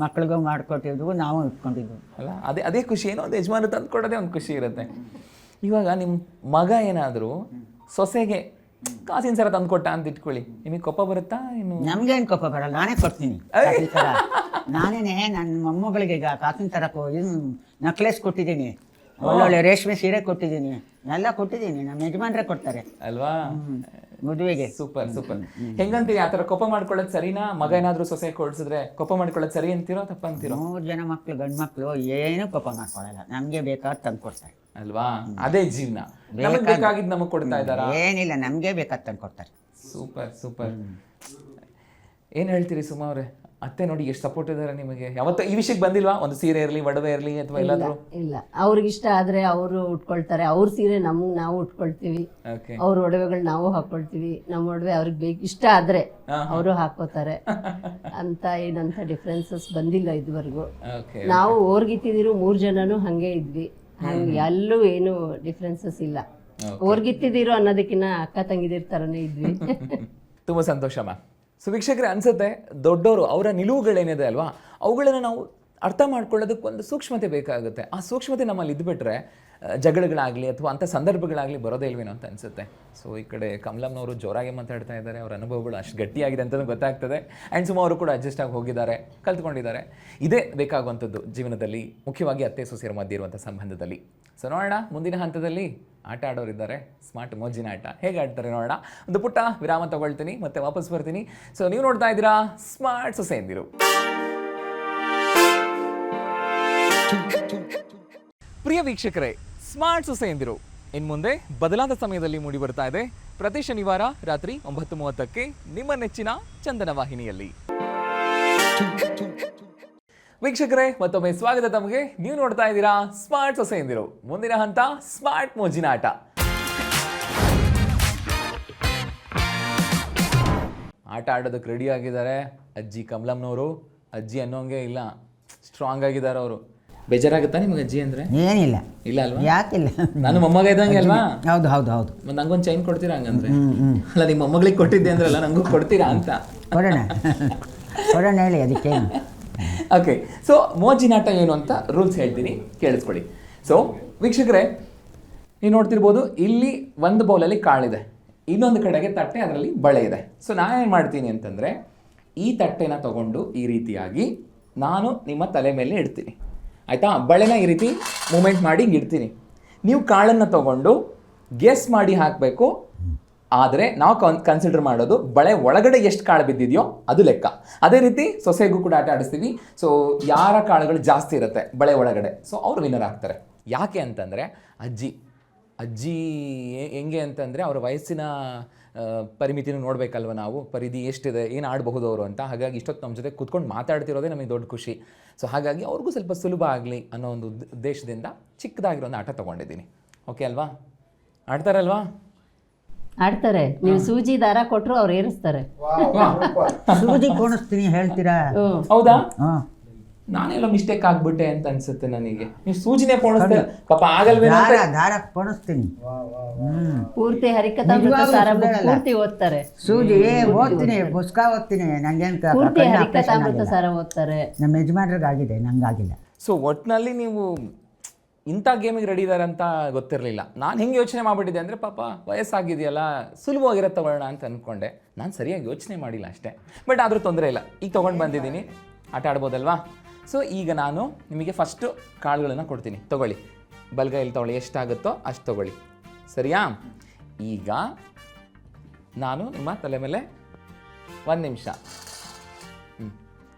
ಮಕ್ಳಿಗೂ ಮಾಡ್ಕೊಟ್ಟಿದ್ವು, ನಾವು ಇಟ್ಕೊಂಡಿದ್ವು ಅಲ್ಲ. ಅದೇ ಖುಷಿ. ಏನೋ ಒಂದು ಯಜಮಾನ್ರು ತಂದ್ಕೊಡೋದೇ ಒಂದು ಖುಷಿ ಇರುತ್ತೆ. ಇವಾಗ ನಿಮ್ಮ ಮಗ ಏನಾದರೂ ಸೊಸೆಗೆ ಕಾಸಿನ ಸರ ತಂದ್ಕೊಟ್ಟ ಅಂತ ಇಟ್ಕೊಳ್ಳಿ, ನಿಮಗೆ ಕೋಪ ಬರುತ್ತಾ? ಇನ್ನು ನಮ್ಗೇನು ಕೋಪ ಬರಲ್ಲ, ನಾನೇ ಕೊಡ್ತೀನಿ. ನಾನೇನೆ ನನ್ನ ಮೊಮ್ಮಗಳಿಗೆ ಈಗ ಕಾಸಿನ ಸರ ನಕ್ಲೆಸ್ ಕೊಟ್ಟಿದ್ದೀನಿ, ಒಳ್ಳೊಳ್ಳೆ ರೇಷ್ಮೆ ಸೀರೆ ಕೊಟ್ಟಿದ್ದೀನಿ, ಎಲ್ಲ ಕೊಟ್ಟಿದ್ದೀನಿ. ನಮ್ಮ ಯಜಮಾನ್ರೆ ಕೊಡ್ತಾರೆ ಅಲ್ವಾ ಮದುವೆಗೆ. Super super. ಹೆಂಗಂತೀರಿ? ಆ ಥರ ಕೋಪ ಮಾಡ್ಕೊಳ್ಳೋದು ಸರಿನಾ? ಮಗ ಏನಾದರೂ ಸೊಸೆ ಕೊಡ್ಸಿದ್ರೆ ಕೋಪ ಮಾಡ್ಕೊಳ್ಳೋದು ಸರಿ ಅಂತೀರೋ ತಪ್ಪಂತೀರೋ? 3 ಜನ ಮಕ್ಳು, ಗಂಡು ಮಕ್ಳು ಏನು ಕೋಪ ಮಾಡ್ಕೊಳ್ಳಲ್ಲ. ನಮ್ಗೆ ಬೇಕಾದ್ ತಂದು ಕೊಡ್ತಾರೆ ಅಲ್ವಾ? ಅದೇ ಜೀವನ. ನಮಗೆ ಬೇಕಾಗಿದ್ದು ನಮಗೆ ಕೊಡ್ತಾ ಇದ್ದಾರಾ? ಏನಿಲ್ಲ, ನಮ್ಗೆ ಬೇಕಾದ್ ತಂದು ಕೊಡ್ತಾರೆ. Super super. ಏನು ಹೇಳ್ತೀರಿ ಸುಮಾ ಅವರೇ? ಅತ್ತೆ ನೋಡಿ ಎಷ್ಟು ಸಪೋರ್ಟ್ ಇದ್ದಾರೆ ನಿಮಗೆ. ಯಾವತ್ತೂ ಈ ವಿಷಯಕ್ಕೆ ಬಂದಿಲ್ವಾ? ಒಂದು ಸೀರೆ ಇರಲಿ, ಒಡವೆ ಇರಲಿ, ಅಥವಾ ಎಲ್ಲಾದ್ರೂ? ಇಲ್ಲ, ಅವ್ರಿಗೆ ಇಷ್ಟ ಆದ್ರೆ ಅವರು ಉಟ್ಕೊಳ್ತಾರೆ. ಅವ್ರ ಸೀರೆ ನಾವು ಉಟ್ಕೊಳ್ತೀವಿ, ಅವ್ರ ಒಡವೆಗಳು ನಾವು ಹಾಕೊಳ್ತೀವಿ. ನಮ್ಮ ಒಡವೆ ಅವ್ರಿಗೆ ಇಷ್ಟ ಆದ್ರೆ ಅವರು ಹಾಕೋತಾರೆ ಅಂತ ಏನಂತ ಡಿಫ್ರೆನ್ಸಸ್ ಬಂದಿಲ್ಲ ಇದುವರೆಗೂ. ನಾವು ಓರ್ಗಿತ್ತಿದಿರು 3 ಜನನು ಹಂಗೆ ಇದ್ವಿ, ಹಂಗೆ ಎಲ್ಲೂ ಏನು ಡಿಫ್ರೆನ್ಸಸ್ ಇಲ್ಲ. ಓರ್ಗಿತ್ತಿದಿರು ಅನ್ನೋದಕ್ಕಿಂತ ಅಕ್ಕ ತಂಗಿದಿರ್ ತರನೇ ಇದ್ವಿ. ತುಂಬ ಸಂತೋಷ ಮ್ಯಾಮ್. ಸೊ ವೀಕ್ಷಕರೇ, ಅನ್ಸುತ್ತೆ ದೊಡ್ಡವರು ಅವರ ನಿಲುವುಗಳೇನಿದೆ ಅಲ್ವಾ, ಅವುಗಳನ್ನು ನಾವು ಅರ್ಥ ಮಾಡ್ಕೊಳ್ಳೋದಕ್ಕೆ ಒಂದು ಸೂಕ್ಷ್ಮತೆ ಬೇಕಾಗುತ್ತೆ. ಆ ಸೂಕ್ಷ್ಮತೆ ನಮ್ಮಲ್ಲಿ ಇದ್ಬಿಟ್ರೆ ಜಗಳಗಳಾಗಲಿ ಅಥವಾ ಅಂಥ ಸಂದರ್ಭಗಳಾಗಲಿ ಬರೋದೇ ಇಲ್ವೇನೋ ಅಂತ ಅನಿಸುತ್ತೆ. ಸೊ ಈ ಕಡೆ ಕಮಲಮ್ನವರು ಜೋರಾಗಿ ಮಾತಾಡ್ತಾ ಇದ್ದಾರೆ, ಅವ್ರ ಅನುಭವಗಳು ಅಷ್ಟು ಗಟ್ಟಿಯಾಗಿದೆ ಅಂತಲೂ ಗೊತ್ತಾಗ್ತದೆ. ಆ್ಯಂಡ್ ಸುಮಾ ಅವರು ಕೂಡ ಅಡ್ಜಸ್ಟ್ ಆಗಿ ಹೋಗಿದ್ದಾರೆ, ಕಲ್ತ್ಕೊಂಡಿದ್ದಾರೆ. ಇದೇ ಬೇಕಾಗುವಂಥದ್ದು ಜೀವನದಲ್ಲಿ, ಮುಖ್ಯವಾಗಿ ಅತ್ತೆ ಸೊಸೆಯರ ಮಧ್ಯೆ ಇರುವಂಥ ಸಂಬಂಧದಲ್ಲಿ. ಸೊ ನೋಡೋಣ ಮುಂದಿನ ಹಂತದಲ್ಲಿ ಆಟ ಆಡೋರಿದ್ದಾರೆ, ಸ್ಮಾರ್ಟ್ ಮೋಜಿನ ಆಟ ಹೇಗೆ ಆಡ್ತಾರೆ ನೋಡೋಣ. ಒಂದು ಪುಟ್ಟ ವಿರಾಮ ತಗೊಳ್ತೀನಿ, ಮತ್ತೆ ವಾಪಸ್ ಬರ್ತೀನಿ. ಸೊ ನೀವು ನೋಡ್ತಾ ಇದ್ದೀರಾ ಸ್ಮಾರ್ಟ್ ಸೊಸೆಯಂದಿರು. ಪ್ರಿಯ ವೀಕ್ಷಕರೇ, ಸ್ಮಾರ್ಟ್ ಸೊಸೆಯಂದಿರು ಇನ್ನು ಮುಂದೆ ಬದಲಾದ ಸಮಯದಲ್ಲಿ ಮೂಡಿ ಬರ್ತಾ ಇದೆ. ಪ್ರತಿ ಶನಿವಾರ ರಾತ್ರಿ 9:30ಕ್ಕೆ ನಿಮ್ಮ ನೆಚ್ಚಿನ ಚಂದನ ವಾಹಿನಿಯಲ್ಲಿ. ವೀಕ್ಷಕರೇ, ಮತ್ತೊಮ್ಮೆ ಸ್ವಾಗತ ತಮಗೆ. ನೀವು ನೋಡ್ತಾ ಇದ್ದೀರಾ ಸ್ಮಾರ್ಟ್ ಸೊಸೆಯಂದಿರು. ಮುಂದಿನ ಹಂತ ಸ್ಮಾರ್ಟ್ ಮೋಜಿನ ಆಟ. ಆಟ ಆಡೋದಕ್ಕೆ ರೆಡಿ ಆಗಿದ್ದಾರೆ ಅಜ್ಜಿ ಕಮಲಮ್ನವರು. ಅಜ್ಜಿ ಅನ್ನೋಂಗೆ ಇಲ್ಲ, ಸ್ಟ್ರಾಂಗ್ ಆಗಿದ್ದಾರೆ ಅವರು. ಬೇಜಾರಾಗುತ್ತಾ ನಿಮಗೆ ಅಜ್ಜಿ ಅಂದ್ರೆ? ಏನಿಲ್ಲ. ಇಲ್ಲ ಅಲ್ವಾ? ಯಾಕಿಲ್ಲ, ನಾನು ಮೊಮ್ಮಗ ಇದ್ದಂಗೆ ಅಲ್ವಾ? ಹೌದು ಹೌದು ಹೌದು. ನಂಗೊಂದು ಚೈನ್ ಕೊಡ್ತೀರಾ ಹಂಗಂದ್ರೆ? ಅಲ್ಲ, ನಿಮ್ಮ ಮೊಮ್ಮಗಳಿಗೆ ಕೊಟ್ಟಿದ್ದೆ ಅಂದ್ರಲ್ಲ, ನಂಗೂ ಕೊಡ್ತೀರಾ ಅಂತ. ಕೊಡೋಣ ಕೊಡೋಣ, ಹೇಳಿ ಅದಕ್ಕೆ. ಓಕೆ, ಸೊ ಮೋಜಿನಾಟ ಏನು ಅಂತ ರೂಲ್ಸ್ ಹೇಳ್ತೀನಿ, ಕೇಳಿಸ್ಕೊಳ್ಳಿ. ಸೊ ವೀಕ್ಷಕರೇ, ನೀವು ನೋಡ್ತಿರ್ಬೋದು, ಇಲ್ಲಿ ಒಂದು ಬೌಲಲ್ಲಿ ಕಾಳಿದೆ, ಇನ್ನೊಂದು ಕಡೆಗೆ ತಟ್ಟೆ, ಅದರಲ್ಲಿ ಬಳೆ ಇದೆ. ಸೊ ನಾನೇನು ಮಾಡ್ತೀನಿ ಅಂತಂದರೆ, ಈ ತಟ್ಟೆನ ತಗೊಂಡು ಈ ರೀತಿಯಾಗಿ ನಾನು ನಿಮ್ಮ ತಲೆ ಮೇಲೆ ಇಡ್ತೀನಿ, ಆಯಿತಾ? ಬಳೆನ ಈ ರೀತಿ ಮೂಮೆಂಟ್ ಮಾಡಿ ಇಡ್ತೀನಿ. ನೀವು ಕಾಳನ್ನು ತಗೊಂಡು ಗೆಸ್ ಮಾಡಿ ಹಾಕಬೇಕು. ಆದರೆ ನಾವು ಕನ್ಸಿಡರ್ ಮಾಡೋದು ಬಳೆ ಒಳಗಡೆ ಎಷ್ಟು ಕಾಳು ಬಿದ್ದಿದೆಯೋ ಅದು ಲೆಕ್ಕ. ಅದೇ ರೀತಿ ಸೊಸೆಗೂ ಕೂಡ ಆಟ ಆಡಿಸ್ತೀವಿ. ಸೊ ಯಾರ ಕಾಳುಗಳು ಜಾಸ್ತಿ ಇರುತ್ತೆ ಬಳೆ ಒಳಗಡೆ, ಸೊ ಅವರು ವಿನ್ನರ್ ಆಗ್ತಾರೆ. ಯಾಕೆ ಅಂತಂದರೆ, ಅಜ್ಜಿ ಹೆಂಗೆ ಅಂತಂದರೆ ಅವರ ವಯಸ್ಸಿನ ಪರಿಮಿತಿನೂ ನೋಡಬೇಕಲ್ವ ನಾವು, ಪರಿಧಿ ಎಷ್ಟಿದೆ, ಏನು ಆಡಬಹುದು ಅವರು ಅಂತ. ಹಾಗಾಗಿ ಇಷ್ಟೊತ್ತು ನಮ್ಮ ಜೊತೆ ಕೂತ್ಕೊಂಡು ಮಾತಾಡ್ತಿರೋದೇ ನಮಗೆ ದೊಡ್ಡ ಖುಷಿ. ಸೊ ಹಾಗಾಗಿ ಅವ್ರಿಗೂ ಸ್ವಲ್ಪ ಸುಲಭ ಆಗಲಿ ಅನ್ನೋ ಒಂದು ಉದ್ದೇಶದಿಂದ ಚಿಕ್ಕದಾಗಿರೋ ಒಂದು ಆಟ ತೊಗೊಂಡಿದ್ದೀನಿ. ಓಕೆ ಅಲ್ವಾ? ಆಡ್ತಾರಲ್ವಾ? ಆಡ್ತಾರೆ. ನೀವು ಸೂಜಿ ದಾರ ಕೊಟ್ಟರು ಅವ್ರು ಏರಿಸ್ತಾರೆ. ಸೂಜಿ ಕೋಣಿಸ್ತೀನಿ ಹೇಳ್ತೀರಾ? ಹೌದಾ? ಹಾಂ, ನಾನೆಲ್ಲ ಮಿಸ್ಟೇಕ್ ಆಗ್ಬಿಟ್ಟೆ ಅಂತ ಅನ್ಸುತ್ತೆ ನನಗೆ. ನೀವು ಸೂಜಿನೇ ಪೋಣಿಸ್ತೀರ, ಪಾಪ ಆಗಲ್ವೇ? ದಾರ ಕೋಣಿಸ್ತೀನಿ. ಪೂರ್ತಿ ಹರಿಕಥಾಮೃತ ಸಾರ ಪೂರ್ತಿ ಓದ್ತಾರೆ. ಸೂಜಿ ಓದ್ತೀನಿ, ಪುಸ್ತಕ ಓದ್ತೀನಿ. ನಂಗೇನು ಪೂರ್ತಿ ಹರಿಕಥಾಮೃತ ಸಾರ ಓದ್ತಾರೆ. ನಮ್ಮ ಯಜಮಾನ್ರಿಗಾಗಿದೆ, ನಂಗಾಗಿಲ್ಲ. ಸೊ ಒಟ್ಟಿನಲ್ಲಿ ನೀವು ಇಂಥ ಗೇಮಿಗೆ ರೆಡಿ ಇದ್ದಾರೆ ಅಂತ ಗೊತ್ತಿರಲಿಲ್ಲ. ನಾನು ಹೆಂಗೆ ಯೋಚನೆ ಮಾಡಿಬಿಟ್ಟಿದ್ದೆ ಅಂದರೆ, ಪಾಪ ವಯಸ್ಸಾಗಿದೆಯಲ್ಲ, ಸುಲಭವಾಗಿರೋ ತಗೊಳ್ಳೋಣ ಅಂತ ಅಂದ್ಕೊಂಡೆ. ನಾನು ಸರಿಯಾಗಿ ಯೋಚನೆ ಮಾಡಿಲ್ಲ ಅಷ್ಟೇ. ಬಟ್ ಆದರೂ ತೊಂದರೆ ಇಲ್ಲ, ಈಗ ತೊಗೊಂಡು ಬಂದಿದ್ದೀನಿ, ಆಟ ಆಡ್ಬೋದಲ್ವಾ? ಸೊ ಈಗ ನಾನು ನಿಮಗೆ ಫಸ್ಟು ಕಾಳುಗಳನ್ನು ಕೊಡ್ತೀನಿ, ತೊಗೊಳ್ಳಿ. ಬಲಗೈಯಲ್ಲಿ ತೊಗೊಳ್ಳಿ, ಎಷ್ಟಾಗುತ್ತೋ ಅಷ್ಟು ತೊಗೊಳ್ಳಿ, ಸರಿಯಾ? ಈಗ ನಾನು ನಿಮ್ಮ ತಲೆ ಮೇಲೆ 1 ನಿಮಿಷ.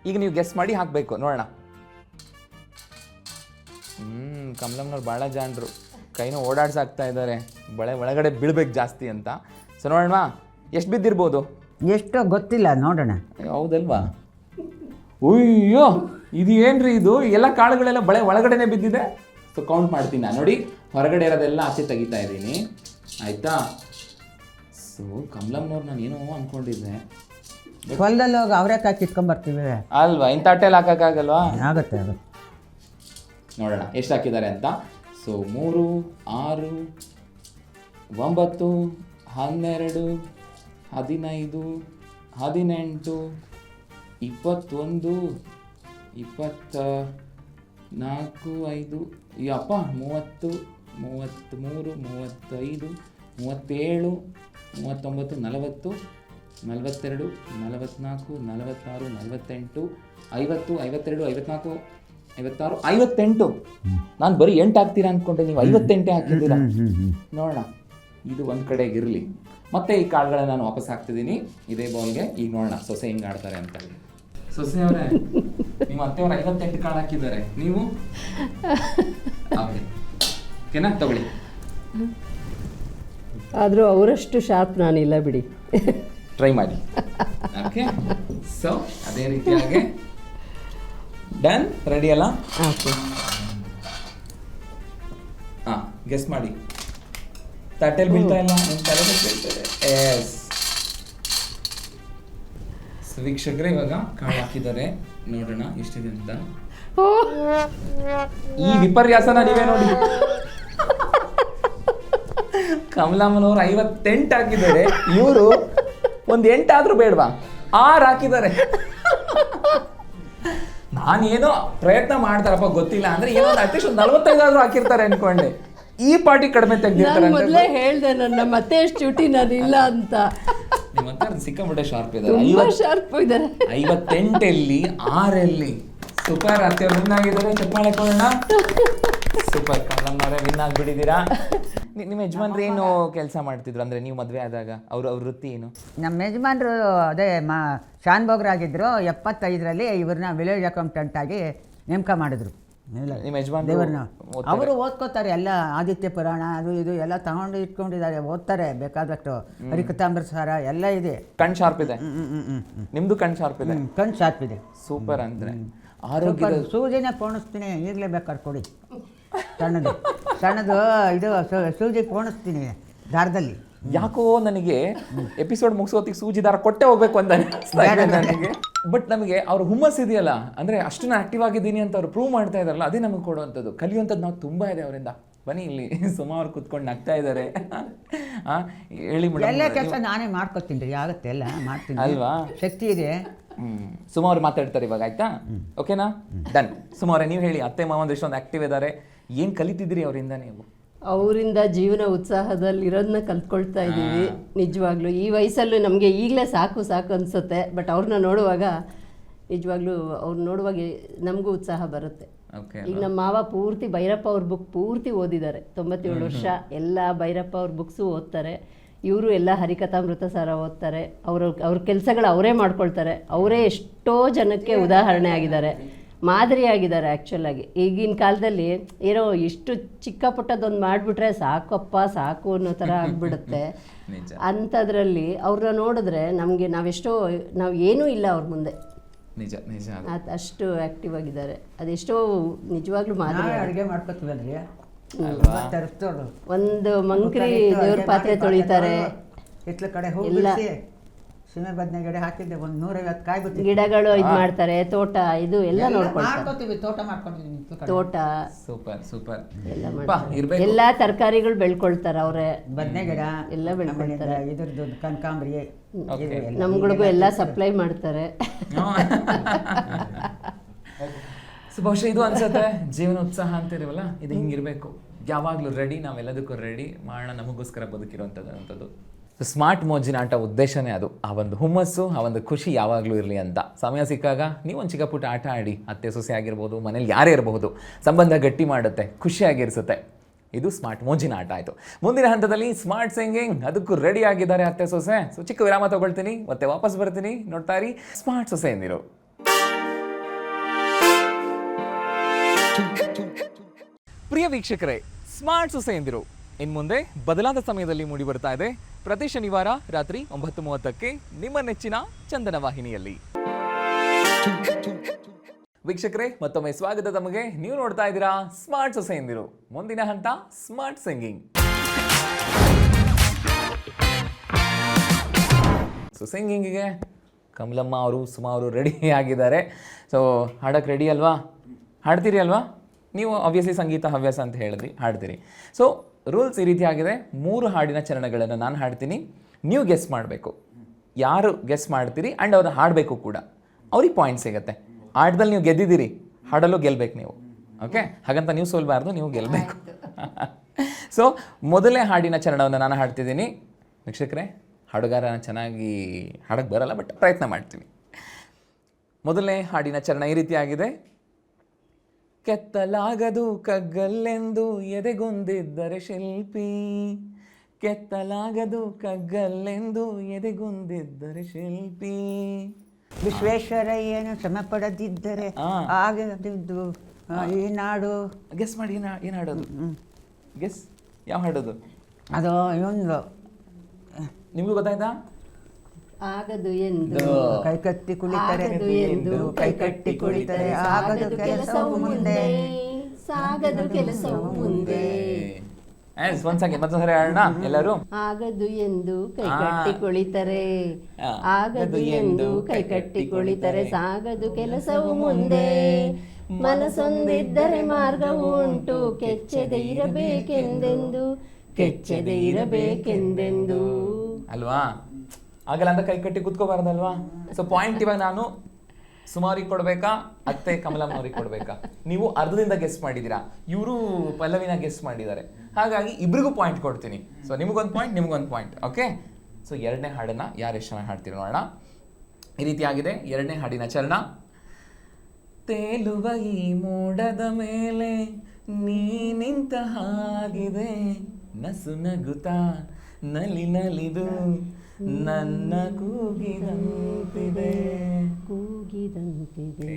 ಈಗ ನೀವು ಗೆಸ್ ಮಾಡಿ ಹಾಕಬೇಕು, ನೋಡೋಣ. ಕಮಲಮ್ನವ್ರು ಭಾಳ ಜಾಣರು, ಕೈನೂ ಓಡಾಡ್ಸಾಕ್ತಾ ಇದ್ದಾರೆ, ಬಳೆ ಒಳಗಡೆ ಬೀಳ್ಬೇಕು ಜಾಸ್ತಿ ಅಂತ. ಸೊ ನೋಡೋಣ ಎಷ್ಟು ಬಿದ್ದಿರ್ಬೋದು. ಎಷ್ಟೋ ಗೊತ್ತಿಲ್ಲ, ನೋಡೋಣ. ಹೌದಲ್ವಾ? ಅಯ್ಯೋ, ಇದು ಏನ್ರಿ ಇದು? ಎಲ್ಲ ಕಾಳುಗಳೆಲ್ಲ ಬಳೆ ಒಳಗಡೆನೆ ಬಿದ್ದಿದೆ. ಸೊ ಕೌಂಟ್ ಮಾಡ್ತೀನಿ ನಾನು. ನೋಡಿ, ಹೊರಗಡೆ ಇರೋದೆಲ್ಲ ಆಚೆ ತೆಗಿತಾ ಇದ್ದೀನಿ, ಆಯಿತಾ? ಸೊ ಕಮಲಮ್ನವ್ರು ನಾನು ಏನೋ ಅಂದ್ಕೊಂಡಿದ್ದೆ. ಹೊಲದಲ್ಲಿ ಹೋಗಿ ಅವರೇಕಾಯಿ ಕಿತ್ಕೊಂಡ್ಬರ್ತೀವಿ ಅಲ್ವಾ? ಇಂಥ ತಟ್ಟೆಲಿ ಹಾಕೋಕ್ಕಾಗಲ್ವಾ? ಆಗುತ್ತೆ ಆಗುತ್ತೆ. ನೋಡೋಣ ಎಷ್ಟು ಹಾಕಿದ್ದಾರೆ ಅಂತ. ಸೊ 3, 6, 9, 12, 15, 18, 21, 24, 5, ಯಪ್ಪ 30, 33, 35, 37, 39, 40, 42, 44, 46, 48, 50, 52, 54, 56, 58. ನಾನು ಬರೀ 8 ಹಾಕ್ತೀರಾ ಅಂದ್ಕೊಂಡೆ, ನೀವು 58 ಹಾಕಿದ್ದೀರಾ. ನೋಡೋಣ, ಇದು ಒಂದು ಕಡೆಗಿರಲಿ. ಮತ್ತೆ ಈ ಕಾಳುಗಳನ್ನ ನಾನು ವಾಪಸ್ ಹಾಕ್ತಿದ್ದೀನಿ ಇದೇ ಬೌಲ್ಗೆ. ಈಗ ನೋಡೋಣ ಸೊಸೆ ಹೆಂಗೆ ಆಡ್ತಾರೆ ಅಂತ. ಸೊಸೆ ಅವರೇ, ನಿಮ್ಮ ಅತ್ತೆಯವರು 58 ಕಾಳು ಹಾಕಿದ್ದಾರೆ, ನೀವು ಓಕೆನಾ? ತಗೊಳ್ಳಿ. ಆದರೂ ಅವರಷ್ಟು ಶಾರ್ಪ್ ನಾನಿಲ್ಲ ಬಿಡಿ, ಟ್ರೈ ಮಾಡಿ. ಓಕೆ, ಸೊ ಅದೇ ರೀತಿಯಾಗಿ ಡನ್. ರೆಡಿ ಅಲ್ಲ? ಓಕೆ. ಹಾಂ, ಗೆಸ್ ಮಾಡಿ. ತಟ್ಟೆಲಿ ಬೀಳ್ತಾ ಇಲ್ಲ, ನಿಮ್ಮ ತಲೆ ಬೀಳ್ತದೆ. ಎಸ್. ವೀಕ್ಷಕರೇ, ಇವಾಗ ಕಾಳು ಹಾಕಿದ್ದಾರೆ, ನೋಡೋಣ ಎಷ್ಟಿದೆ ಅಂತ. ಈ ವಿಪರ್ಯಾಸನ ನೀವೇ ನೋಡಿ. ಕಮಲಮ್ಮನವರು 58 ಹಾಕಿದ್ದಾರೆ, ಇವರು ಒಂದು 8 ಆದ್ರೂ ಬೇಡವಾ, 6 ಹಾಕಿದ್ದಾರೆ. ನಾನೇನೋ ಪ್ರಯತ್ನ ಮಾಡ್ತಾರಪ್ಪ ಗೊತ್ತಿಲ್ಲ ಅಂದ್ರೆ, ಏನೋ ಅಟ್ಲೀಸ್ಟ್ ಒಂದು 45 ಆದ್ರೂ ಹಾಕಿರ್ತಾರೆ ಅನ್ಕೊಂಡೆ. ಈ ಪಾರ್ಟಿ ಕಡಿಮೆ ತೆಗ್ದಿರ್ತಾರೆ. ಮೊದಲೇ ಹೇಳ್ದೆ ನನ್ನ ಮತ್ತೆ ಚ್ಯೂಟಿ ನಾನು ಇಲ್ಲ ಅಂತ. ನಿಮ್ಮ ಹತ್ರ ಸಿಕ್ಕಾಪಟ್ಟೆ ಶಾರ್ಪ್ ಇದೆ. ಶಾರ್ಪ್ ಇದ್ದಾರೆ. 58 6 ಸೂಪರ್. ಅತ್ತೆ ವಿನ್ ಆಗಿದ್ದಾರೆ, ಚಪ್ಪಾಳೆ ಕೊಡೋಣ. ಸೂಪರ್, ಕಮಲಮ್ಮನವರೇ ವಿನ್ ಆಗಿಬಿಟ್ಟಿದ್ದೀರಾ. ನಿಮ್ಮ ಯಜಮಾನ್ರು ಏನು ಕೆಲಸ ಮಾಡ್ತಿದ್ರು ಅಂದ್ರೆ, ನೀವು ಮದುವೆ ಆದಾಗ ಅವ್ರ ವೃತ್ತಿ ಏನು? ನಮ್ಮ ಯಜಮಾನ್ರು ಅದೇ ಶಾನ್ಭೋಗ್ರಾಗಿದ್ದರು. 75ರಲ್ಲಿ ಇವ್ರನ್ನ ವಿಲೇಜ್ ಅಕೌಂಟೆಂಟ್ ಆಗಿ ನೇಮಕ ಮಾಡಿದ್ರು. ನಿಮ್ಮ ಯಜಮಾನ್ ದೇವ್ರನ್ನ ಅವರು ಓದ್ಕೋತಾರೆ, ಎಲ್ಲ ಆದಿತ್ಯ ಪುರಾಣ ಅದು ಇದು ಎಲ್ಲ ತಗೊಂಡು ಇಟ್ಕೊಂಡಿದ್ದಾರೆ, ಓದ್ತಾರೆ ಬೇಕಾದಷ್ಟು. ಹರಿಕಥಾಮೃತ ಸಾರ ಎಲ್ಲ ಇದೆ. ಕಣ್ ಶಾರ್ಪ್ ಇದೆ. ನಿಮ್ದು ಕಣ್ ಶಾರ್ಪ್ ಇದೆ. ಕಣ್ ಶಾರ್ಪ್ ಇದೆ. ಸೂಪರ್ ಅಂದ್ರೆ ಆರೋಗ್ಯದ ಸೂಜಿನ ಪೋಣಿಸ್ತೀನಿ, ಈಗಲೇ ಬೇಕಾದ್ರೆ ಕೊಡಿ. ಸಣ್ಣದು ಇದು ಸೂಜಿ ಪೋಣಿಸ್ತೀನಿ ದಾರದಲ್ಲಿ. ಯಾಕೋ ನನಗೆ ಎಪಿಸೋಡ್ ಮುಗಿಸೋತಿಗೆ ಸೂಜಿ ದಾರ ಕೊಟ್ಟೆ ಹೋಗ್ಬೇಕು ಅಂತ ಅನಿಸ್ತಾ ಇದೆ ನನಗೆ. ಬಟ್ ನಮಗೆ ಅವ್ರ ಹುಮ್ಮಸ್ ಇದೆಯಲ್ಲ, ಅಂದರೆ ಅಷ್ಟನ್ನ ಆಕ್ಟಿವ್ ಆಗಿದ್ದೀನಿ ಅಂತ ಅವ್ರು ಪ್ರೂವ್ ಮಾಡ್ತಾ ಇದಾರಲ್ಲ, ಅದೇ ನಮಗೆ ಕೊಡುವಂಥದ್ದು. ಕಲಿಯುವಂಥದ್ದು ನಾವು ತುಂಬ ಇದೆ ಅವರಿಂದ. ಬನ್ನಿ ಇಲ್ಲಿ ಸುಮಾರು ಕೂತ್ಕೊಂಡು ನಗ್ತಾ ಇದ್ದಾರೆ. ಹೇಳಿ ಎಲ್ಲ ಮೇಡಮ್. ಕೆಲಸ ನಾನೇ ಮಾಡ್ಕೊತೀನಿ ರೀ, ಆಗುತ್ತೆ ಎಲ್ಲ ಮಾಡ್ತೀನಿ ಅಲ್ವಾ, ಶಕ್ತಿ ಇದೆ. ಸುಮಾರು ಮಾತಾಡ್ತಾರೆ ಇವಾಗ, ಆಯ್ತಾ? ಓಕೆನಾ, ಡನ್. ಸುಮಾರು ನೀವು ಹೇಳಿ, ಅತ್ತೆ ಮಾವಂದ್ರೆ ಇಷ್ಟೊಂದು ಆಕ್ಟಿವ್ ಇದ್ದಾರೆ, ಏನು ಕಲಿತಿದ್ದೀರಿ ಅವರಿಂದ ನೀವು? ಅವರಿಂದ ಜೀವನ ಉತ್ಸಾಹದಲ್ಲಿ ಇರೋದನ್ನ ಕಲ್ತ್ಕೊಳ್ತಾ ಇದ್ದೀವಿ ನಿಜವಾಗ್ಲೂ. ಈ ವಯಸ್ಸಲ್ಲೂ ನಮಗೆ ಈಗಲೇ ಸಾಕು ಸಾಕು ಅನಿಸುತ್ತೆ, ಬಟ್ ಅವ್ರನ್ನ ನೋಡುವಾಗ ನಿಜವಾಗ್ಲೂ ಅವ್ರು ನೋಡುವಾಗ ನಮಗೂ ಉತ್ಸಾಹ ಬರುತ್ತೆ. ಈಗ ನಮ್ಮ ಮಾವ ಪೂರ್ತಿ ಭೈರಪ್ಪ ಅವ್ರ ಬುಕ್ ಪೂರ್ತಿ ಓದಿದ್ದಾರೆ, 97 ವರ್ಷ. ಎಲ್ಲ ಭೈರಪ್ಪ ಅವ್ರ ಬುಕ್ಸು ಓದ್ತಾರೆ. ಇವರು ಎಲ್ಲ ಹರಿಕಥಾಮೃತ ಸಾರ ಓದ್ತಾರೆ. ಅವ್ರ ಕೆಲಸಗಳು ಅವರೇ ಮಾಡ್ಕೊಳ್ತಾರೆ. ಅವರೇ ಎಷ್ಟೋ ಜನಕ್ಕೆ ಉದಾಹರಣೆ ಆಗಿದ್ದಾರೆ, ಮಾದರಿ ಆಗಿದ್ದಾರೆ. ಆ್ಯಕ್ಚುಲಾಗಿ ಈಗಿನ ಕಾಲದಲ್ಲಿ ಏನೋ ಇಷ್ಟು ಚಿಕ್ಕ ಪುಟ್ಟದೊಂದು ಮಾಡಿಬಿಟ್ರೆ ಸಾಕಪ್ಪ ಸಾಕು ಅನ್ನೋ ಥರ ಆಗಿಬಿಡುತ್ತೆ. ಅಂಥದ್ರಲ್ಲಿ ಅವ್ರನ್ನ ನೋಡಿದ್ರೆ ನಮಗೆ ನಾವು ಏನೂ ಇಲ್ಲ ಅವ್ರ ಮುಂದೆ. ನಿಜ ನಿಜ, ಅಷ್ಟು ಆಕ್ಟಿವ್ ಆಗಿದ್ದಾರೆ. ಅದೆಷ್ಟೋ ನಿಜವಾಗ್ಲೂ ಮಾದರಿ. ಅಡುಗೆ ಮಾಡ್ಕೊತೀವಿ, ಒಂದು ಮಂಕ್ರಿ ದೇವ್ರ ಪಾತ್ರೆ ತೊಳಿತಾರೆ. ಹಿತ್ಲ ಕಡೆ ಹೋಗಿ ಸೀಮೆ ಬದನೆ ಗಿಡ ಹಾಕಿದ್ದೆ, ಒಂದು 150 ಕಾಯಿ ಬಿಟ್ಟು ಗಿಡಗಳು ಇದು ಮಾಡ್ತಾರೆ. ತೋಟ ಇದು ಎಲ್ಲ ನೋಡ್ಕೊಳ್ತಾರೆ. ತೋಟ ಮಾಡ್ಕೊಂಡಿದ್ದೀವಿ, ತೋಟ ಸೂಪರ್ ಸೂಪರ್ ಎಲ್ಲ ಮಾಡ್ತಾರೆ. ಎಲ್ಲ ತರಕಾರಿಗಳು ಬೆಳ್ಕೊಳ್ತಾರೆ ಅವರೇ, ಬದನೆ ಗಿಡ ಎಲ್ಲ ಬೆಳ್ಕೊಳ್ತಾರೆ. ಇದ್ರದ್ದು ಕನಕಾಂಬರಿ ನಮ್ಗಳಿಗೂ ಎಲ್ಲ ಸಪ್ಲೈ ಮಾಡ್ತಾರೆ. ಬಹುಶಃ ಇದು ಅನ್ಸುತ್ತೆ ಜೀವನ ಉತ್ಸಾಹ ಅಂತಿರುವಲ್ಲ, ಇದು ಹಿಂಗಿರ್ಬೇಕು. ಯಾವಾಗಲೂ ರೆಡಿ, ನಾವೆಲ್ಲದಕ್ಕೂ ರೆಡಿ ಮಾಡೋಣ, ನಮಗೋಸ್ಕರ ಬದುಕಿರುವಂಥದ್ದು. ಸ್ಮಾರ್ಟ್ ಮೋಜಿನ ಆಟ ಉದ್ದೇಶನೇ ಅದು. ಆ ಒಂದು ಹುಮ್ಮಸ್ಸು, ಆ ಒಂದು ಖುಷಿ ಯಾವಾಗಲೂ ಇರಲಿ ಅಂತ. ಸಮಯ ಸಿಕ್ಕಾಗ ನೀವೊಂದು ಚಿಕ್ಕ ಪುಟ್ಟ ಆಟ ಆಡಿ. ಅತ್ತೆ ಸೊಸೆ ಆಗಿರ್ಬೋದು, ಮನೇಲಿ ಯಾರೇ ಇರಬಹುದು, ಸಂಬಂಧ ಗಟ್ಟಿ ಮಾಡುತ್ತೆ, ಖುಷಿಯಾಗಿರಿಸುತ್ತೆ. ಇದು ಸ್ಮಾರ್ಟ್ ಮೋಜಿನ ಆಟ ಆಯಿತು. ಮುಂದಿನ ಹಂತದಲ್ಲಿ ಸ್ಮಾರ್ಟ್ ಸಿಂಗಿಂಗ್, ಅದಕ್ಕೂ ರೆಡಿ ಆಗಿದ್ದಾರೆ ಅತ್ತೆ ಸೊಸೆ. ಸೊ ಚಿಕ್ಕ ವಿರಾಮ ತಗೊಳ್ತೀನಿ, ಮತ್ತೆ ವಾಪಸ್ ಬರ್ತೀನಿ. ನೋಡ್ತಾ ಇರಿ ಸ್ಮಾರ್ಟ್ ಸೊಸೆ ಎಂದಿರು. ಪ್ರಿಯ ವೀಕ್ಷಕರೇ, ಸ್ಮಾರ್ಟ್ ಸೊಸೆ ಎಂದಿರು ಇನ್ನು ಮುಂದೆ ಬದಲಾದ ಸಮಯದಲ್ಲಿ ಮೂಡಿ ಬರ್ತಾ ಇದೆ. ಪ್ರತಿ ಶನಿವಾರ ರಾತ್ರಿ 9:30ಕ್ಕೆ ನಿಮ್ಮ ನೆಚ್ಚಿನ ಚಂದನ ವಾಹಿನಿಯಲ್ಲಿ. ವೀಕ್ಷಕರೇ, ಮತ್ತೊಮ್ಮೆ ಸ್ವಾಗತ ತಮಗೆ. ನೀವು ನೋಡ್ತಾ ಇದ್ದೀರಾ ಸ್ಮಾರ್ಟ್ ಸೊಸೆ ಎಂದಿರು. ಮುಂದಿನ ಹಂತ ಸ್ಮಾರ್ಟ್ ಸಿಂಗಿಂಗ್. ಸೊ ಸಿಂಗಿಂಗಿಗೆ ಕಮಲಮ್ಮ ಅವರು ಸುಮಾರು ರೆಡಿ ಆಗಿದ್ದಾರೆ. ಸೊ ಹಾಡಕ್ಕೆ ರೆಡಿ ಅಲ್ವಾ? ಹಾಡ್ತೀರಿ ಅಲ್ವಾ? ನೀವು ಆಬ್ವಿಯಸ್ಲಿ ಸಂಗೀತ ಹವ್ಯಾಸ ಅಂತ ಹೇಳಿದ್ರಿ, ಹಾಡ್ತೀರಿ. ಸೊ ರೂಲ್ಸ್ ಈ ರೀತಿ ಆಗಿದೆ. 3 ಹಾಡಿನ ಚರಣಗಳನ್ನು ನಾನು ಹಾಡ್ತೀನಿ, ನೀವು ಗೆಸ್ ಮಾಡಬೇಕು. ಯಾರು ಗೆಸ್ ಮಾಡ್ತೀರಿ ಆ್ಯಂಡ್ ಅವ್ರನ್ನ ಹಾಡಬೇಕು ಕೂಡ, ಅವ್ರಿಗೆ ಪಾಯಿಂಟ್ ಸಿಗುತ್ತೆ. ಆಟದಲ್ಲಿ ನೀವು ಗೆದ್ದಿದ್ದೀರಿ, ಹಾಡಲ್ಲೂ ಗೆಲ್ಲಬೇಕು ನೀವು. ಓಕೆ, ಹಾಗಂತ ನೀವು ಸೋಲ್ಬಾರ್ದು, ನೀವು ಗೆಲ್ಲಬೇಕು. ಸೊ ಮೊದಲನೇ ಹಾಡಿನ ಚರಣವನ್ನು ನಾನು ಹಾಡ್ತಿದ್ದೀನಿ. ವೀಕ್ಷಕರೇ, ಹಾಡುಗಾರ ಚೆನ್ನಾಗಿ ಹಾಡಕ್ಕೆ ಬರಲ್ಲ, ಬಟ್ ಪ್ರಯತ್ನ ಮಾಡ್ತೀವಿ. ಮೊದಲನೇ ಹಾಡಿನ ಚರಣ ಈ ರೀತಿ ಆಗಿದೆ. ಕೆತ್ತಲಾಗದು ಕಗ್ಗಲ್ಲೆಂದು ಎದೆಗುಂದಿದ್ದರೆ ಶಿಲ್ಪಿ, ಕೆತ್ತಲಾಗದು ಕಗ್ಗಲ್ಲೆಂದು ಎದೆಗುಂದಿದ್ದರೆ ಶಿಲ್ಪಿ. ವಿಶ್ವೇಶ್ವರಯ್ಯನು ಶ್ರಮ ಪಡೆದಿದ್ದರೆ ಆಗದಿದ್ದು ಈ ನಾಡು. ಗೆಸ್ ಮಾಡಿ, ಏನು ಹಾಡೋದು? ಗೆಸ್, ಯಾವ ಹಾಡೋದು? ಅದು ಇವೊಂದು ನಿಮಗೂ ಗೊತ್ತಾಯ್ತಾ? ಆಗದು ಎಂದು ಕೈಕಟ್ಟಿ ಕುಳಿತರೆ, ಕೈಕಟ್ಟಿ ಕುಳಿತರೆ ಆಗದು ಕೆಲಸವು ಮುಂದೆ, ಸಾಗದು ಕೆಲಸವು ಮುಂದೆ. ಮತ್ತೊಂದ್ಸರಿ ಹೇಳೋಣ ಎಲ್ಲರೂ. ಆಗದು ಎಂದು ಕೈಕಟ್ಟಿ ಕುಳಿತರೆ, ಆಗದು ಎಂದು ಕೈಕಟ್ಟಿ ಕುಳಿತರೆ ಸಾಗದು ಕೆಲಸವು ಮುಂದೆ, ಮನಸೊಂದಿದ್ದರೆ ಮಾರ್ಗವು ಉಂಟು, ಕೆಚ್ಚದೆ ಇರಬೇಕೆಂದೆಂದು, ಕೆಚ್ಚದೆ ಇರಬೇಕೆಂದೆಂದು. ಅಲ್ವಾ? ಆಗಲ್ಲ ಅಂತ ಕೈ ಕಟ್ಟಿ ಕೂತ್ಕೋಬಾರ್ದಲ್ವಾ? ಸೊ ಪಾಯಿಂಟ್ ಇವಾಗ ನಾನು ಸುಮಾರಿಗೆ ಕೊಡ್ಬೇಕಾ, ಅತ್ತೆ ಕಮಲಮ್ಮವ್ರಿಗೆ ಕೊಡ್ಬೇಕಾ? ನೀವು ಅರ್ಧದಿಂದ ಗೆಸ್ ಮಾಡಿದ್ದೀರಾ, ಇವರು ಪಲ್ಲವಿನ ಗೆಸ್ ಮಾಡಿದ್ದಾರೆ. ಹಾಗಾಗಿ ಇಬ್ರಿಗೂ ಪಾಯಿಂಟ್ ಕೊಡ್ತೀನಿ. ಸೊ ನಿಮಗೊಂದು ಪಾಯಿಂಟ್, ನಿಮಗೊಂದು ಪಾಯಿಂಟ್. ಓಕೆ, ಸೊ ಎರಡನೇ ಹಾಡನ್ನು ಯಾರು ಎಷ್ಟು ಚೆನ್ನಾಗಿ ಹಾಡ್ತೀರೋ ನೋಡೋಣ. ಈ ರೀತಿಯಾಗಿದೆ ಎರಡನೇ ಹಾಡಿನ ಚರಣ. ತೇಲುವ ಈ ಮೋಡದ ಮೇಲೆ ನೀ ನಿಂತ ಹಾಗಿದೆ, ನಸು ನಗುತ್ತಾ ನಲಿ ನಲಿದು ನನ್ನ ಕೂಗಿದಂತಿದೆ, ಕೂಗಿದಂತಿದೆ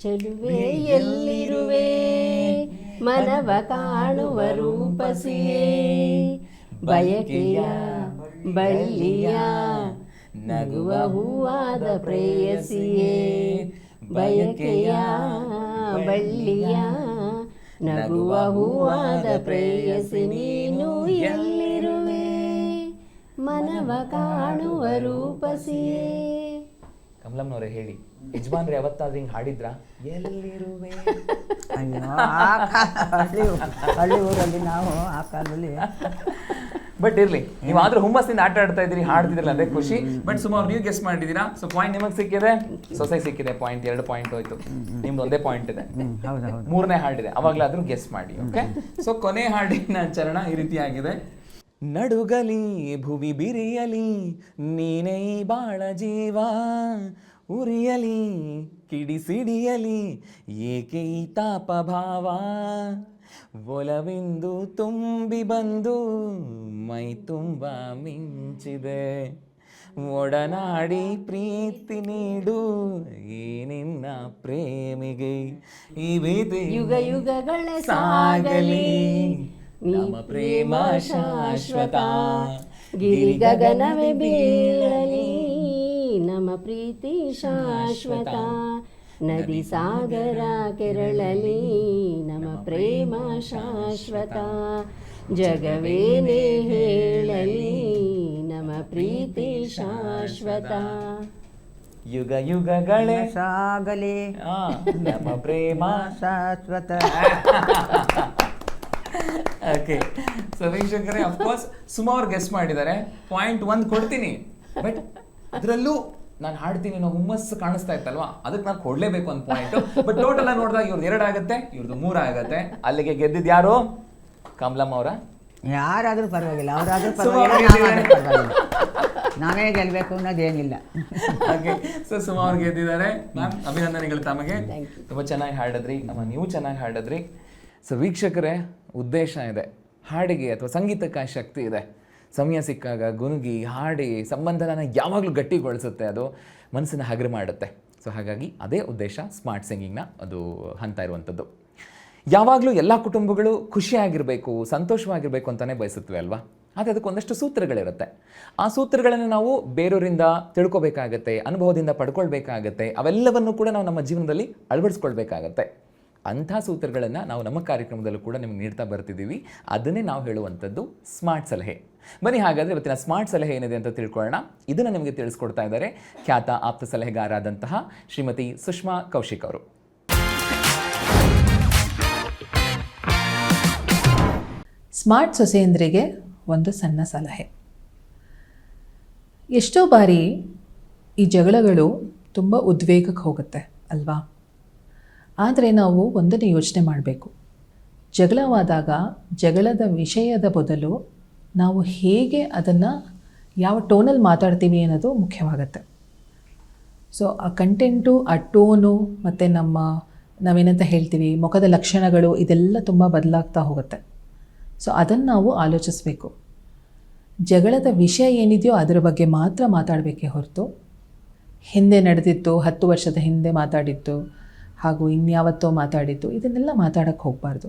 ಚೆಲುವೆ ಎಲ್ಲಿರುವೆ, ಮನವ ಕಾಣುವ ರೂಪಸಿಯೇ, ಬಯಕೆಯ ಬಳ್ಳಿಯ ನಗುವ ಹೂವಾದ ಪ್ರೇಯಸಿಯೇ, ಬಯಕೆಯ ಬಳ್ಳಿಯ ನಗುವ ಹೂವಾದ ಪ್ರೇಯಸಿ ನೀನು ಎಲ್ಲಿರುವೆ ಮನವ ಕಾಣುವ ರೂಪಸಿಯೇ. ಕಮಲಮ್ಮನವರೇ ಹೇಳಿ, ಯಜಮಾನ್ರೆ ಯಾವತ್ತಾದ್ರೂ ಹಿಂಗೆ ಹಾಡಿದ್ರಾ? ಎಲ್ಲಿರುವೆ. ಅಯ್ಯೋ ಹಳ್ಳಿ ಊರಲ್ಲಿ ನಾವು ಆ ಕಾಲದಲ್ಲಿ ಬಟ್ ಇರ್ಲಿ, ನೀವಾದ್ರೂ ಹುಮ್ಮಸ್ಸಿಂದ ಆಟ ಆಡ್ತಾ ಇದ್ದೀರಿ, ಹಾಡ್ತಿದ್ರಲ್ಲ, ಅದೇ ಖುಷಿ. ಬಟ್ ಸುಮಾರು ನೀವು ಗೆಸ್ ಮಾಡಿದ್ದೀರಾ. ಸೊ ಪಾಯಿಂಟ್ ನಿಮಗೆ ಸಿಕ್ಕಿದೆ, ಸೊಸೈ ಸಿಕ್ಕಿದೆ ಪಾಯಿಂಟ್, 2 ಪಾಯಿಂಟ್ ಹೋಯ್ತು. ನಿಮ್ದು ಒಂದೇ ಪಾಯಿಂಟ್ ಇದೆ, ಹೌದು 3ನೇ ಹಾಡಿದೆ, ಅವಾಗ್ಲಾದ್ರೂ ಗೆಸ್ ಮಾಡಿ. ಓಕೆ, ಸೊ ಕೊನೆ ಹಾಡಿನ ಚರಣ ಈ ರೀತಿಯಾಗಿದೆ. ನಡುಗಲಿ ಭುವಿ ಬಿರಿಯಲಿ ನೀನೇ ಬಾಳ ಜೀವ, ಉರಿಯಲಿ ಕಿಡಿಸಿಡಿಯಲಿ ಏಕೆ ಈ ತಾಪ ಭಾವ, ಒಲವೆಂದು ತುಂಬಿ ಬಂದು ಮೈ ತುಂಬ ಮಿಂಚಿದೆ, ಒಡನಾಡಿ ಪ್ರೀತಿ ನೀಡು ಈ ನಿನ್ನ ಪ್ರೇಮಿಗೆ, ಈ ವೇದಿ ಯುಗ ಯುಗಗಳ ಸಾಗಲಿ ನಮ್ಮ ಪ್ರೇಮ ಶಾಶ್ವತ, ಗಿರಿ ಗಗನವೇ ಬೀಳಲಿ ನಮ್ಮ ಪ್ರೀತಿ ಶಾಶ್ವತ, ನದಿ ಸಾಗರ ಕೆರಳಲಿ ನಮ್ಮ ಪ್ರೇಮ ಶಾಶ್ವತ, ಜಗವೇನೇ ಹೇಳಲಿ ನಮ್ಮ ಪ್ರೀತಿ ಶಾಶ್ವತ. ಯುಗ ಯುಗಗಳೇ ಸಾಗಲಿ ನಮ್ಮ ಪ್ರೇಮ ಶಾಶ್ವತ. ಓಕೆ, ಸೊ ವೀಕ್ಷಕರೇ, ಅಫ್ಕೋರ್ಸ್ ಸುಮಾರು ಗೆಸ್ ಮಾಡಿದ್ದಾರೆ. ಪಾಯಿಂಟ್ 1 ಕೊಡ್ತೀನಿ, ಬಟ್ ಅದರಲ್ಲೂ ನಾನು ಹಾಡ್ತೀನಿ ಅನ್ನೋ ಹುಮ್ಮಸ್ಸು ಕಾಣಿಸ್ತಾ ಇತ್ತಲ್ವಾ, ಅದಕ್ಕೆ ನಾನು ಕೊಡ್ಲೇಬೇಕು ಒಂದು ಪಾಯಿಂಟ್. ಬಟ್ ಟೋಟಲ್ ಆಗಿ ನೋಡಿದಾಗ ಇವ್ರದ್ದು 2 ಆಗುತ್ತೆ, ಇವ್ರದ್ದು 3 ಆಗುತ್ತೆ. ಅಲ್ಲಿಗೆ ಗೆದ್ದಿದ್ದು ಯಾರು? ಕಮಲಮ್ಮ ಅವರ. ಯಾರಾದ್ರೂ ಪರವಾಗಿಲ್ಲ, ಅವರಾದ್ರೂ ಪರವಾಗಿಲ್ಲ, ನಾವೇ ಗೆಲ್ಬೇಕು ಅನ್ನೋದೇನಿಲ್ಲ. ಹಾಗೆ ಸೊ ಸುಮಾರು ಗೆದ್ದಿದ್ದಾರೆ. ಮ್ಯಾಮ್, ಅಭಿನಂದನೆಗಳು ತಮಗೆ. ತುಂಬ ಚೆನ್ನಾಗಿ ಹಾಡಿದ್ರಿ, ನೀವು ಚೆನ್ನಾಗಿ ಹಾಡಿದ್ರಿ. ಸೊ ವೀಕ್ಷಕರೇ, ಉದ್ದೇಶ ಇದೆ, ಹಾಡಿಗೆ ಅಥವಾ ಸಂಗೀತಕ್ಕೆ ಆ ಶಕ್ತಿ ಇದೆ. ಸಮಯ ಸಿಕ್ಕಾಗ ಗುನುಗಿ ಹಾಡಿ ಸಂಬಂಧನ ಯಾವಾಗಲೂ ಗಟ್ಟಿಗೊಳಿಸುತ್ತೆ, ಅದು ಮನಸ್ಸನ್ನು ಹಗುರ ಮಾಡುತ್ತೆ. ಸೊ ಹಾಗಾಗಿ ಅದೇ ಉದ್ದೇಶ ಸ್ಮಾರ್ಟ್ ಸಿಂಗಿಂಗ್ನ ಅದು ಹಂತ ಇರುವಂಥದ್ದು. ಯಾವಾಗಲೂ ಎಲ್ಲ ಕುಟುಂಬಗಳು ಖುಷಿಯಾಗಿರಬೇಕು, ಸಂತೋಷವಾಗಿರಬೇಕು ಅಂತಲೇ ಬಯಸುತ್ತವೆ ಅಲ್ವಾ. ಆದರೆ ಅದಕ್ಕೆ ಒಂದಷ್ಟು ಸೂತ್ರಗಳಿರುತ್ತೆ. ಆ ಸೂತ್ರಗಳನ್ನು ನಾವು ಬೇರೆಯವರಿಂದ ತಿಳ್ಕೊಬೇಕಾಗತ್ತೆ, ಅನುಭವದಿಂದ ಪಡ್ಕೊಳ್ಬೇಕಾಗತ್ತೆ. ಅವೆಲ್ಲವನ್ನು ಕೂಡ ನಾವು ನಮ್ಮ ಜೀವನದಲ್ಲಿ ಅಳವಡಿಸ್ಕೊಳ್ಬೇಕಾಗತ್ತೆ. ಅಂಥ ಸೂತ್ರಗಳನ್ನು ನಾವು ನಮ್ಮ ಕಾರ್ಯಕ್ರಮದಲ್ಲೂ ಕೂಡ ನಿಮಗೆ ನೀಡ್ತಾ ಬರ್ತಿದ್ದೀವಿ. ಅದನ್ನೇ ನಾವು ಹೇಳುವಂಥದ್ದು ಸ್ಮಾರ್ಟ್ ಸಲಹೆ. ಬನ್ನಿ ಹಾಗಾದರೆ ಇವತ್ತಿನ ಸ್ಮಾರ್ಟ್ ಸಲಹೆ ಏನಿದೆ ಅಂತ ತಿಳ್ಕೊಳ್ಳೋಣ. ಇದನ್ನು ನಿಮಗೆ ತಿಳಿಸ್ಕೊಡ್ತಾ ಇದ್ದಾರೆ ಖ್ಯಾತ ಆಪ್ತ ಸಲಹೆಗಾರರಾದಂತಹ ಶ್ರೀಮತಿ ಸುಷ್ಮಾ ಕೌಶಿಕ್ ಅವರು. ಸ್ಮಾರ್ಟ್ ಸೊಸೆಯಂದ್ರಿಗೆ ಒಂದು ಸಣ್ಣ ಸಲಹೆ. ಎಷ್ಟೋ ಬಾರಿ ಈ ಜಗಳಗಳು ತುಂಬ ಉದ್ವೇಗಕ್ಕೆ ಹೋಗುತ್ತೆ ಅಲ್ವಾ. ಆದರೆ ನಾವು ಒಂದನ್ನು ಯೋಚನೆ ಮಾಡಬೇಕು. ಜಗಳವಾದಾಗ ಜಗಳದ ವಿಷಯದ ಬದಲು ನಾವು ಹೇಗೆ ಅದನ್ನು ಯಾವ ಟೋನಲ್ಲಿ ಮಾತಾಡ್ತೀವಿ ಅನ್ನೋದು ಮುಖ್ಯವಾಗುತ್ತೆ. ಸೊ ಆ ಕಂಟೆಂಟು, ಆ ಟೋನು ಮತ್ತು ನಾವೇನಂತ ಹೇಳ್ತೀವಿ ಮುಖದ ಲಕ್ಷಣಗಳು, ಇದೆಲ್ಲ ತುಂಬ ಬದಲಾಗ್ತಾ ಹೋಗುತ್ತೆ. ಸೊ ಅದನ್ನು ನಾವು ಆಲೋಚಿಸಬೇಕು. ಜಗಳದ ವಿಷಯ ಏನಿದೆಯೋ ಅದರ ಬಗ್ಗೆ ಮಾತ್ರ ಮಾತಾಡಬೇಕೇ ಹೊರತು ಹಿಂದೆ ನಡೆದಿತ್ತು, 10 ವರ್ಷದ ಹಿಂದೆ ಮಾತಾಡಿದ್ದು ಹಾಗೂ ಇನ್ಯಾವತ್ತೋ ಮಾತಾಡಿದ್ದು, ಇದನ್ನೆಲ್ಲ ಮಾತಾಡೋಕ್ಕೆ ಹೋಗಬಾರ್ದು.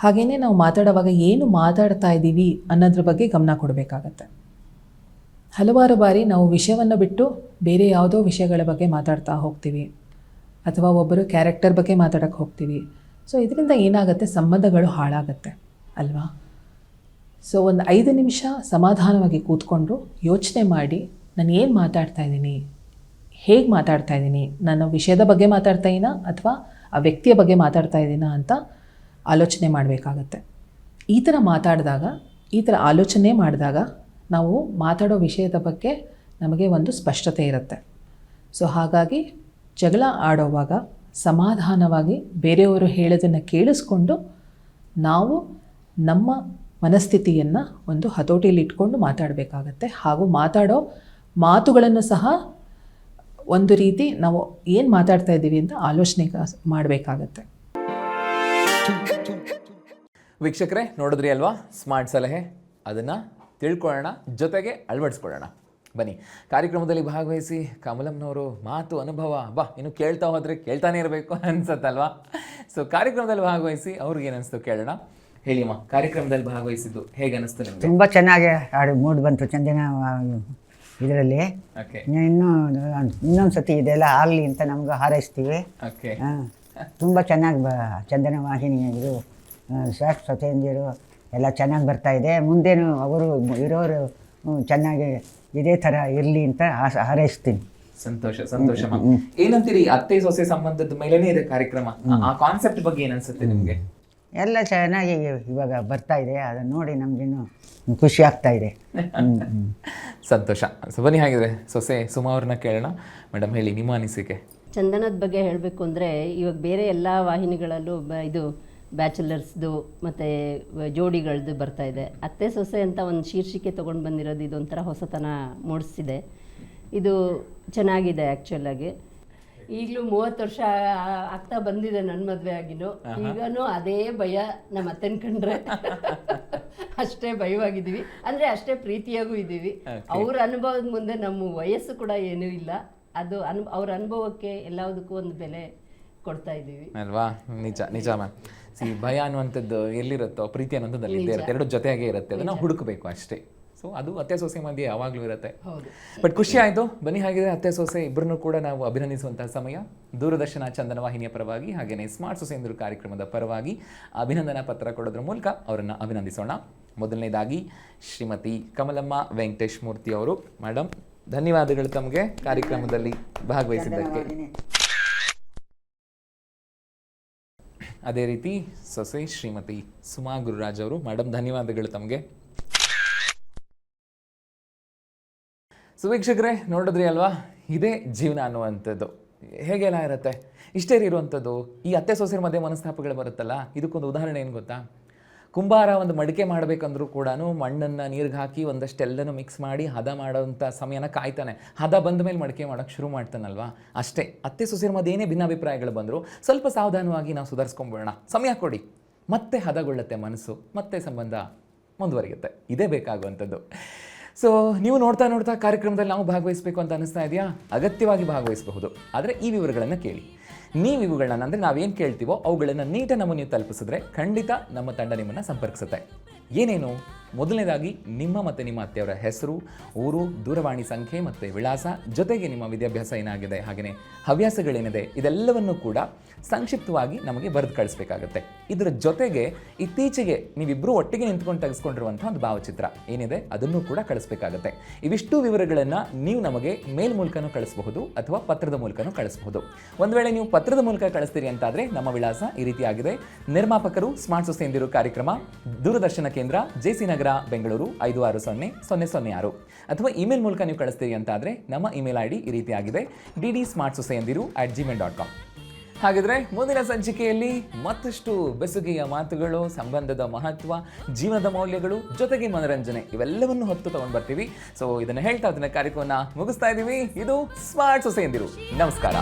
ಹಾಗೆಯೇ ನಾವು ಮಾತಾಡುವಾಗ ಏನು ಮಾತಾಡ್ತಾ ಇದ್ದೀವಿ ಅನ್ನೋದ್ರ ಬಗ್ಗೆ ಗಮನ ಕೊಡಬೇಕಾಗತ್ತೆ. ಹಲವಾರು ಬಾರಿ ನಾವು ವಿಷಯವನ್ನು ಬಿಟ್ಟು ಬೇರೆ ಯಾವುದೋ ವಿಷಯಗಳ ಬಗ್ಗೆ ಮಾತಾಡ್ತಾ ಹೋಗ್ತೀವಿ, ಅಥವಾ ಒಬ್ಬರು ಕ್ಯಾರೆಕ್ಟರ್ ಬಗ್ಗೆ ಮಾತಾಡೋಕ್ಕೆ ಹೋಗ್ತೀವಿ. ಸೊ ಇದರಿಂದ ಏನಾಗುತ್ತೆ, ಸಂಬಂಧಗಳು ಹಾಳಾಗತ್ತೆ ಅಲ್ವಾ. ಸೊ ಒಂದು 5 ನಿಮಿಷ ಸಮಾಧಾನವಾಗಿ ಕೂತ್ಕೊಂಡು ಯೋಚನೆ ಮಾಡಿ, ನಾನು ಏನು ಮಾತಾಡ್ತಾ ಇದ್ದೀನಿ, ಹೇಗೆ ಮಾತಾಡ್ತಾ ಇದ್ದೀನಿ, ನಾನು ವಿಷಯದ ಬಗ್ಗೆ ಮಾತಾಡ್ತಾ ಇದ್ದೀನಾ ಅಥವಾ ಆ ವ್ಯಕ್ತಿಯ ಬಗ್ಗೆ ಮಾತಾಡ್ತಾ ಇದ್ದೀನಾ ಅಂತ ಆಲೋಚನೆ ಮಾಡಬೇಕಾಗತ್ತೆ. ಈ ಥರ ಮಾತಾಡಿದಾಗ, ಈ ಥರ ಆಲೋಚನೆ ಮಾಡಿದಾಗ ನಾವು ಮಾತಾಡೋ ವಿಷಯದ ಬಗ್ಗೆ ನಮಗೆ ಒಂದು ಸ್ಪಷ್ಟತೆ ಇರುತ್ತೆ. ಸೊ ಹಾಗಾಗಿ ಜಗಳ ಆಡೋವಾಗ ಸಮಾಧಾನವಾಗಿ ಬೇರೆಯವರು ಹೇಳೋದನ್ನು ಕೇಳಿಸ್ಕೊಂಡು ನಾವು ನಮ್ಮ ಮನಸ್ಥಿತಿಯನ್ನು ಒಂದು ಹತೋಟಿಯಲ್ಲಿ ಇಟ್ಕೊಂಡು ಮಾತಾಡಬೇಕಾಗತ್ತೆ. ಹಾಗೂ ಮಾತಾಡೋ ಮಾತುಗಳನ್ನು ಸಹ ಒಂದು ರೀತಿ ನಾವು ಏನು ಮಾತಾಡ್ತಾ ಇದ್ದೀವಿ ಅಂತ ಆಲೋಚನೆ ಮಾಡಬೇಕಾಗತ್ತೆ. ವೀಕ್ಷಕರೇ, ನೋಡಿದ್ರಿ ಅಲ್ವಾ ಸ್ಮಾರ್ಟ್ ಸಲಹೆ. ಅದನ್ನು ತಿಳ್ಕೊಳ್ಳೋಣ, ಜೊತೆಗೆ ಅಳವಡಿಸ್ಕೊಳ್ಳೋಣ. ಬನ್ನಿ, ಕಾರ್ಯಕ್ರಮದಲ್ಲಿ ಭಾಗವಹಿಸಿ ಕಮಲಮ್ಮನವರು ಮಾತು, ಅನುಭವ ಇನ್ನು ಕೇಳ್ತಾ ಹೋದರೆ ಕೇಳ್ತಾನೆ ಇರಬೇಕು ಅನ್ಸತ್ತಲ್ವಾ. ಸೊ ಕಾರ್ಯಕ್ರಮದಲ್ಲಿ ಭಾಗವಹಿಸಿ ಅವ್ರಿಗೆ ಏನಿಸ್ತು ಕೇಳೋಣ. ಹೇಳಿಮ್ಮ, ಕಾರ್ಯಕ್ರಮದಲ್ಲಿ ಭಾಗವಹಿಸಿದ್ದು ಹೇಗೆ ಅನಿಸ್ತು ನಿಮಗೆ? ತುಂಬ ಚೆನ್ನಾಗಿ ಹಾಡು ಮೂಡ್ ಬಂತು. ಚಂದನ ಇದರಲ್ಲಿ ಓಕೆ ಇನ್ನೊಂದು ಸತಿ ಇದೆಲ್ಲ ಆಗಲಿ ಅಂತ ನಮ್ಗೆ ಹಾರೈಸ್ತೀವಿ. ಓಕೆ ತುಂಬ ಚೆನ್ನಾಗಿ ಚಂದನ ವಾಹಿನಿ ಇದು ಶಾರ್ಟ್ ಸತ್ಯಂದಿರು ಎಲ್ಲ ಚೆನ್ನಾಗಿ ಬರ್ತಾ ಇದೆ. ಮುಂದೇನು ಅವರು ಇರೋರು ಚೆನ್ನಾಗಿ ಇದೇ ಥರ ಇರಲಿ ಅಂತ ಹಾರೈಸ್ತೀನಿ. ಸಂತೋಷ ಸಂತೋಷ ಮ್ಯಾಮ್. ಏನಂತೀರಿ ಅತ್ತೆ ಸೊಸೆ ಸಂಬಂಧದ ಮೇಲೇನೆ ಇದೆ ಕಾರ್ಯಕ್ರಮ, ಆ ಕಾನ್ಸೆಪ್ಟ್ ಬಗ್ಗೆ ಏನನ್ಸುತ್ತೆ ನಿಮ್ಗೆ? ಎಲ್ಲ ಚೆನ್ನಾಗಿ ಇವಾಗ ಬರ್ತಾ ಇದೆ, ಅದನ್ನು ನೋಡಿ ನಮಗಿನ್ನೂ ಖುಷಿ ಆಗ್ತಾ ಇದೆ. ಸಂತೋಷ. ಸೊ ಬನ್ನಿ ಹಾಗಿದ್ರೆ ಸೊಸೆ ಸುಮಾ ಅವ್ರನ್ನ ಕೇಳೋಣ. ಮೇಡಮ್ ಹೇಳಿ ನಿಮ್ಮ ಅನಿಸಿಕೆ. ಚಂದನದ ಬಗ್ಗೆ ಹೇಳಬೇಕು ಅಂದರೆ ಇವಾಗ ಬೇರೆ ಎಲ್ಲ ವಾಹಿನಿಗಳಲ್ಲೂ ಇದು ಬ್ಯಾಚುಲರ್ಸ್ದು ಮತ್ತು ಜೋಡಿಗಳದ್ದು ಬರ್ತಾ ಇದೆ. ಅತ್ತೆ ಸೊಸೆ ಅಂತ ಒಂದು ಶೀರ್ಷಿಕೆ ತೊಗೊಂಡು ಬಂದಿರೋದು ಇದೊಂಥರ ಹೊಸತನ ಮೂಡಿಸ್ತಿದೆ. ಇದು ಚೆನ್ನಾಗಿದೆ ಆ್ಯಕ್ಚುಲಾಗಿ. ಈಗಲೂ 30 ವರ್ಷ ಆಗ್ತಾ ಬಂದಿದೆ ನನ್ನ ಮದುವೆ ಆಗಿನೂ. ಈಗನೂ ಅದೇ ಭಯ ನಮ್ಮ ಅತ್ತೆನ ಕಂಡ್ರೆ ಅಷ್ಟೇ ಭಯವಾಗಿದ್ದೀವಿ, ಅಂದರೆ ಅಷ್ಟೇ ಪ್ರೀತಿಯಾಗೂ ಇದ್ದೀವಿ. ಅವ್ರ ಅನುಭವದ ಮುಂದೆ ನಮ್ಮ ವಯಸ್ಸು ಕೂಡ ಏನೂ ಇಲ್ಲ. ಅದು ಅವ್ರ ಅನುಭವಕ್ಕೆ ಎಲ್ಲದಕ್ಕೂ ಒಂದು ಬೆಲೆ ಕೊಡ್ತಾ ಇದ್ದೀವಿ ಅಲ್ವಾ? ನಿಜ ನಿಜ ಮ್ಯಾಮ್. ಭಯ ಅನ್ನುವಂಥದ್ದು ಎಲ್ಲಿರುತ್ತೋ ಪ್ರೀತಿ ಅನ್ನೋಂಥದ್ದು ಅಲ್ಲಿ ಇದ್ದೇ ಇರುತ್ತೆ, ಎರಡು ಜೊತೆಯಾಗೇ ಇರುತ್ತೆ, ಅದನ್ನು ಹುಡುಕಬೇಕು ಅಷ್ಟೇ. ಸೊ ಅದು ಅತ್ತೆ ಸೊಸೆ ಮಧ್ಯೆ ಯಾವಾಗಲೂ ಇರುತ್ತೆ. ಬಟ್ ಖುಷಿ ಆಯಿತು. ಬನ್ನಿ ಹಾಗಿದ್ರೆ ಅತ್ತೆ ಸೊಸೆ ಇಬ್ಬರನ್ನು ಕೂಡ ನಾವು ಅಭಿನಂದಿಸುವಂತಹ ಸಮಯ. ದೂರದರ್ಶನ ಚಂದನ ವಾಹಿನಿಯ ಪರವಾಗಿ ಹಾಗೆಯೇ ಸ್ಮಾರ್ಟ್ ಸೊಸೆಂದರು ಕಾರ್ಯಕ್ರಮದ ಪರವಾಗಿ ಅಭಿನಂದನಾ ಪತ್ರ ಕೊಡೋದ್ರ ಮೂಲಕ ಅವರನ್ನು ಅಭಿನಂದಿಸೋಣ. ಮೊದಲನೇದಾಗಿ ಶ್ರೀಮತಿ ಕಮಲಮ್ಮ ವೆಂಕಟೇಶ್ ಮೂರ್ತಿ ಅವರು. ಮೇಡಮ್, ಧನ್ಯವಾದಗಳು ತಮಗೆ ಕಾರ್ಯಕ್ರಮದಲ್ಲಿ ಭಾಗವಹಿಸಿದ್ದಕ್ಕೆ. ಅದೇ ರೀತಿ ಸೊಸೆ ಶ್ರೀಮತಿ ಸುಮಾ ಗುರುರಾಜ್ ಅವರು. ಮೇಡಮ್, ಧನ್ಯವಾದಗಳು ತಮಗೆ. ಸೊ ವೀಕ್ಷಕರೇ, ನೋಡಿದ್ರಿ ಅಲ್ವಾ, ಇದೇ ಜೀವನ ಅನ್ನುವಂಥದ್ದು. ಹೇಗೆಲ್ಲ ಇರುತ್ತೆ, ಇಷ್ಟೇ ಇರುವಂಥದ್ದು. ಈ ಅತ್ತೆ ಸೊಸೆರ ಮಧ್ಯೆ ಮನಸ್ತಾಪಗಳು ಬರುತ್ತಲ್ಲ, ಇದಕ್ಕೊಂದು ಉದಾಹರಣೆ ಏನು ಗೊತ್ತಾ? ಕುಂಬಾರ ಒಂದು ಮಡಿಕೆ ಮಾಡಬೇಕಂದ್ರೂ ಕೂಡ ಮಣ್ಣನ್ನು ನೀರಿಗೆ ಹಾಕಿ ಒಂದಷ್ಟೆಲ್ಲನೂ ಮಿಕ್ಸ್ ಮಾಡಿ ಹದ ಮಾಡೋವಂಥ ಸಮಯನ ಕಾಯ್ತಾನೆ. ಹದ ಬಂದ ಮೇಲೆ ಮಡಿಕೆ ಮಾಡೋಕ್ಕೆ ಶುರು ಮಾಡ್ತಾನಲ್ವಾ? ಅಷ್ಟೇ ಅತ್ತೆ ಸೊಸೆರ ಮಧ್ಯೆ ಏನೇ ಭಿನ್ನಾಭಿಪ್ರಾಯಗಳು ಬಂದರೂ ಸ್ವಲ್ಪ ಸಾವಧಾನವಾಗಿ ನಾವು ಸುಧಾರಿಸ್ಕೊಂಡ್ಬಿಡೋಣ, ಸಮಯ ಕೊಡಿ, ಮತ್ತೆ ಹದಗೊಳ್ಳುತ್ತೆ ಮನಸ್ಸು, ಮತ್ತೆ ಸಂಬಂಧ ಮುಂದುವರಿಯುತ್ತೆ. ಇದೇ ಬೇಕಾಗುವಂಥದ್ದು. ಸೊ ನೀವು ನೋಡ್ತಾ ನೋಡ್ತಾ ಕಾರ್ಯಕ್ರಮದಲ್ಲಿ ನಾವು ಭಾಗವಹಿಸಬೇಕು ಅಂತ ಅನಿಸ್ತಾ ಇದೆಯಾ? ಅಗತ್ಯವಾಗಿ ಭಾಗವಹಿಸಬಹುದು. ಆದರೆ ಈ ವಿವರಗಳನ್ನು ಕೇಳಿ. ನೀವು ಇವುಗಳನ್ನ ಅಂದರೆ ನಾವೇನು ಕೇಳ್ತೀವೋ ಅವುಗಳನ್ನು ನೀಟಾಗಿ ನಮಗೆ ನೀವು ತಲುಪಿಸಿದ್ರೆ ಖಂಡಿತ ನಮ್ಮ ತಂಡ ನಿಮ್ಮನ್ನು ಸಂಪರ್ಕಿಸುತ್ತೆ. ಏನೇನು? ಮೊದಲನೇದಾಗಿ ನಿಮ್ಮ ಮತ್ತು ನಿಮ್ಮ ಅತ್ತೆಯವರ ಹೆಸರು, ಊರು, ದೂರವಾಣಿ ಸಂಖ್ಯೆ ಮತ್ತು ವಿಳಾಸ, ಜೊತೆಗೆ ನಿಮ್ಮ ವಿದ್ಯಾಭ್ಯಾಸ ಏನಾಗಿದೆ, ಹಾಗೆಯೇ ಹವ್ಯಾಸಗಳೇನಿದೆ, ಇದೆಲ್ಲವನ್ನೂ ಕೂಡ ಸಂಕ್ಷಿಪ್ತವಾಗಿ ನಮಗೆ ಬರೆದು ಕಳಿಸ್ಬೇಕಾಗತ್ತೆ. ಇದರ ಜೊತೆಗೆ ಇತ್ತೀಚೆಗೆ ನೀವಿಬ್ಬರು ಒಟ್ಟಿಗೆ ನಿಂತ್ಕೊಂಡು ತೆಗೆಸ್ಕೊಂಡಿರುವಂಥ ಒಂದು ಭಾವಚಿತ್ರ ಏನಿದೆ ಅದನ್ನು ಕೂಡ ಕಳಿಸ್ಬೇಕಾಗತ್ತೆ. ಇವಿಷ್ಟು ವಿವರಗಳನ್ನು ನೀವು ನಮಗೆ ಮೇಲ್ ಮೂಲಕನೂ ಕಳಿಸಬಹುದು ಅಥವಾ ಪತ್ರದ ಮೂಲಕನೂ ಕಳಿಸಬಹುದು. ಒಂದು ವೇಳೆ ನೀವು ಪತ್ರದ ಮೂಲಕ ಕಳಿಸ್ತೀರಿ ಅಂತಾದರೆ ನಮ್ಮ ವಿಳಾಸ ಈ ರೀತಿಯಾಗಿದೆ. ನಿರ್ಮಾಪಕರು ಸ್ಮಾರ್ಟ್ ಸೊಸೆಂದಿರು ಕಾರ್ಯಕ್ರಮ, ದೂರದರ್ಶನ ಕೇಂದ್ರ, ಜೆಸಿ ನಗರ, ಬೆಂಗಳೂರು 560006. ಅಥವಾ ಇಮೇಲ್ ಮೂಲಕ ನೀವು ಕಳಿಸ್ತೀರಿ ಅಂತಾದರೆ ನಮ್ಮ ಇಮೇಲ್ ID ಈ ರೀತಿಯಾಗಿದೆ, dd.smartsoseyandiru@gmail.com. ಹಾಗಿದ್ರೆ ಮುಂದಿನ ಸಂಚಿಕೆಯಲ್ಲಿ ಮತ್ತಷ್ಟು ಬೆಸುಗೆಯ ಮಾತುಗಳು, ಸಂಬಂಧದ ಮಹತ್ವ, ಜೀವನದ ಮೌಲ್ಯಗಳು, ಜೊತೆಗೆ ಮನೋರಂಜನೆ ಇವೆಲ್ಲವನ್ನು ಹೊತ್ತು ತಗೊಂಡು ಬರ್ತೀವಿ. ಸೊ ಇದನ್ನು ಹೇಳ್ತಾ ಅದನ್ನ ಕಾರ್ಯಕ್ರಮವನ್ನು ಮುಗಿಸ್ತಾ ಇದ್ದೀವಿ. ಇದು ಸ್ಮಾರ್ಟ್ ಸೊಸೆಯಂದಿರು. ನಮಸ್ಕಾರ.